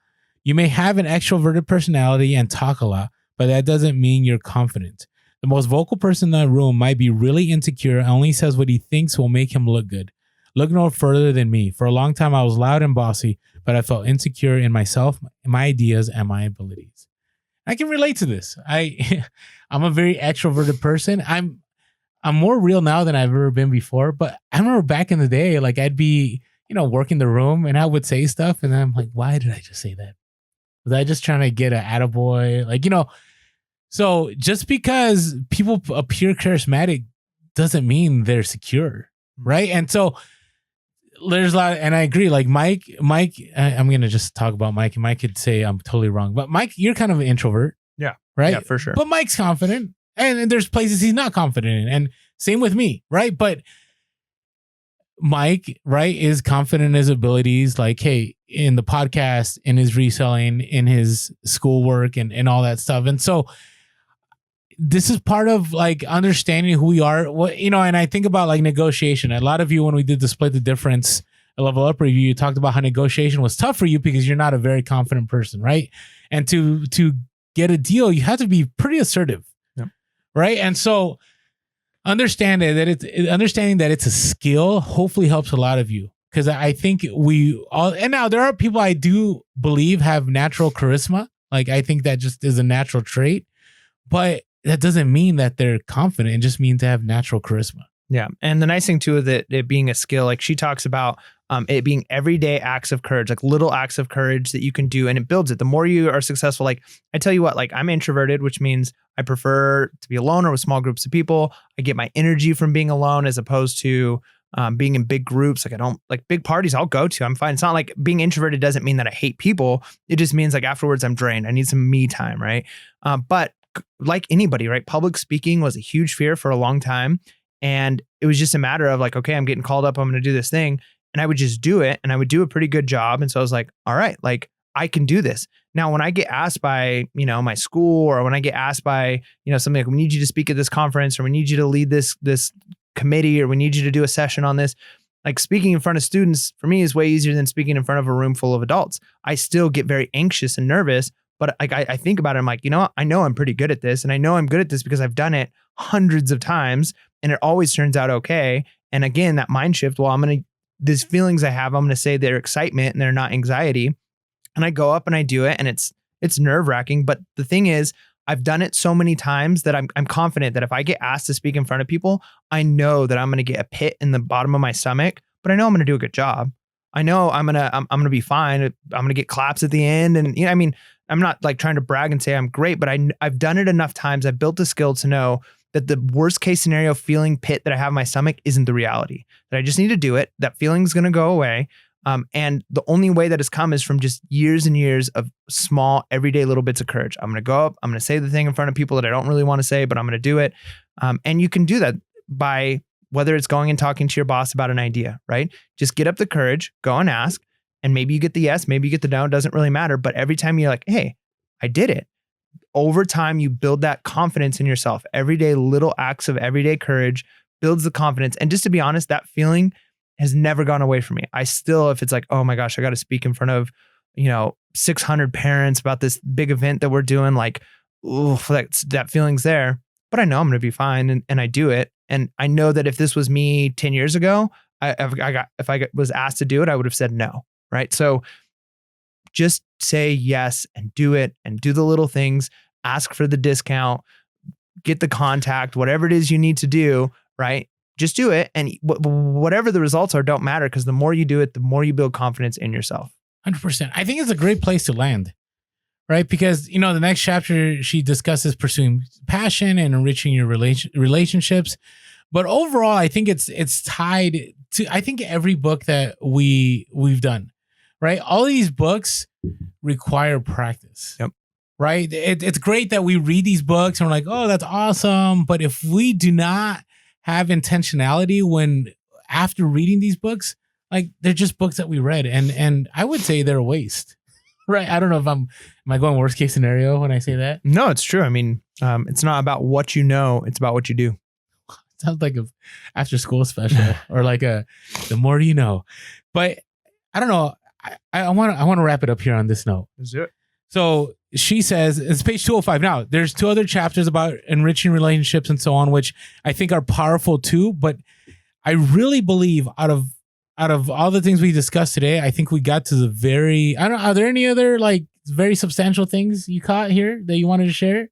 You may have an extroverted personality and talk a lot, but that doesn't mean you're confident. The most vocal person in the room might be really insecure and only says what he thinks will make him look good. Look no further than me. For a long time, I was loud and bossy, but I felt insecure in myself, my ideas, and my abilities. I can relate to this. I'm a very extroverted person. I'm more real now than I've ever been before. But I remember back in the day, like I'd be, working the room and I would say stuff, and then I'm like, why did I just say that? Was I just trying to get an attaboy? So just because people appear charismatic doesn't mean they're secure, right? And so there's a lot, and I agree. Like Mike, I'm gonna just talk about Mike, and Mike could say I'm totally wrong, but Mike, you're kind of an introvert, Yeah, right? Yeah, for sure. But Mike's confident, and there's places he's not confident in, and same with me, right? But Mike, right, is confident in his abilities, like, hey, in the podcast, in his reselling, in his schoolwork, and all that stuff, and so. This is part of like understanding who we are, and I think about like negotiation. A lot of you, when we did the Split the Difference Level Up review, you talked about how negotiation was tough for you because you're not a very confident person, right? And to get a deal, you have to be pretty assertive, right? And so understanding that it's a skill hopefully helps a lot of you, because I think we all, and now there are people I do believe have natural charisma. Like I think that just is a natural trait, but that doesn't mean that they're confident. It just means to have natural charisma. Yeah. And the nice thing too, is that it being a skill, like she talks about it being everyday acts of courage, like little acts of courage that you can do, and it builds it. The more you are successful, like I tell you what, like I'm introverted, which means I prefer to be alone or with small groups of people. I get my energy from being alone as opposed to being in big groups. Like I don't like big parties I'll go to. I'm fine. It's not like being introverted doesn't mean that I hate people. It just means like afterwards I'm drained. I need some me time. Right. But like anybody, right? Public speaking was a huge fear for a long time. And it was just a matter of like, okay, I'm getting called up. I'm going to do this thing. And I would just do it. And I would do a pretty good job. And so I was like, all right, like I can do this. Now, when I get asked by, my school, or when I get asked by, something like, we need you to speak at this conference, or we need you to lead this committee, or we need you to do a session on this. Like speaking in front of students for me is way easier than speaking in front of a room full of adults. I still get very anxious and nervous. But like I think about it, I'm like, I know I'm pretty good at this, and I know I'm good at this because I've done it hundreds of times, and it always turns out okay. And again, that mind shift. Well, these feelings I have, I'm gonna say they're excitement and they're not anxiety. And I go up and I do it, and it's nerve wracking. But the thing is, I've done it so many times that I'm confident that if I get asked to speak in front of people, I know that I'm gonna get a pit in the bottom of my stomach, but I know I'm gonna do a good job. I know I'm gonna be fine. I'm gonna get claps at the end, and I'm not like trying to brag and say I'm great, but I've done it enough times. I've built the skill to know that the worst case scenario feeling pit that I have in my stomach isn't the reality, that I just need to do it. That feeling is going to go away. And the only way that has come is from just years and years of small, everyday little bits of courage. I'm going to go up, I'm going to say the thing in front of people that I don't really want to say, but I'm going to do it. And you can do that by whether it's going and talking to your boss about an idea, right? Just get up the courage, go and ask. And maybe you get the yes, maybe you get the no, it doesn't really matter. But every time you're like, hey, I did it. Over time, you build that confidence in yourself. Everyday little acts of everyday courage builds the confidence. And just to be honest, that feeling has never gone away from me. I still, if it's like, oh my gosh, I got to speak in front of, 600 parents about this big event that we're doing, like, oof, that feeling's there. But I know I'm going to be fine. And I do it. And I know that if this was me 10 years ago, if I was asked to do it, I would have said no. Right. So just say yes and do it, and do the little things, ask for the discount, get the contact, whatever it is you need to do. Right. Just do it. And whatever the results are, don't matter, because the more you do it, the more you build confidence in yourself. 100%. I think it's a great place to land. Right. Because, the next chapter, she discusses pursuing passion and enriching your relationships. But overall, I think it's tied to, I think, every book that we've done. Right. All these books require practice. Yep. right? It's great that we read these books and we're like, oh, that's awesome. But if we do not have intentionality when after reading these books, like they're just books that we read, and I would say they're a waste, right? I don't know if am I going worst case scenario when I say that? No, it's true. I mean, it's not about what you know; it's about what you do. Sounds like a after school special or like the more you know. But I don't know. I want to wrap it up here on this note. Let's do it. So she says, it's page 205. Now, there's 2 other chapters about enriching relationships and so on, which I think are powerful too. But I really believe out of all the things we discussed today, I think we got to the very, I don't know, are there any other like very substantial things you caught here that you wanted to share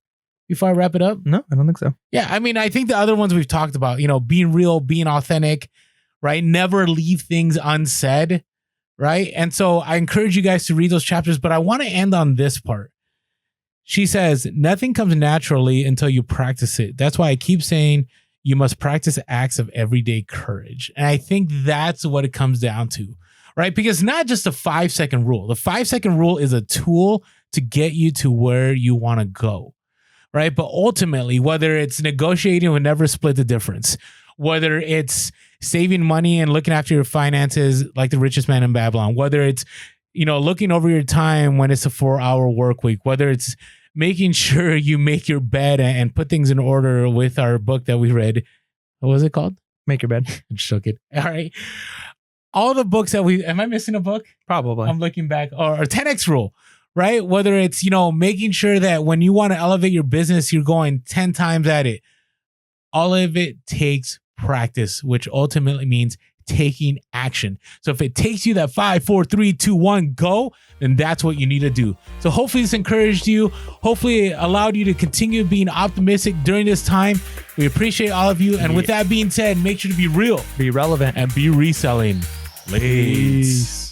before I wrap it up? No, I don't think so. Yeah, I mean, I think the other ones we've talked about, being real, being authentic, right? Never leave things unsaid, right? And so I encourage you guys to read those chapters, but I want to end on this part. She says, nothing comes naturally until you practice it. That's why I keep saying you must practice acts of everyday courage. And I think that's what it comes down to, right? Because not just a 5-second rule. The 5-second rule is a tool to get you to where you want to go, right? But ultimately, whether it's negotiating or never split the difference, whether it's saving money and looking after your finances like the richest man in Babylon, whether it's, looking over your time when it's a 4-hour work week, whether it's making sure you make your bed and put things in order with our book that we read. What was it called? Make your bed. I shook it. All right. All the books that am I missing a book? Probably. I'm looking back. Or 10X rule, right? Whether it's, making sure that when you want to elevate your business, you're going 10 times at it. All of it takes practice, which ultimately means taking action. So if it takes you that 5, 4, 3, 2, 1, go, then that's what you need to do. So hopefully this encouraged you. Hopefully it allowed you to continue being optimistic during this time. We appreciate all of you. And with that being said, make sure to be real, be relevant, and be reselling. Peace.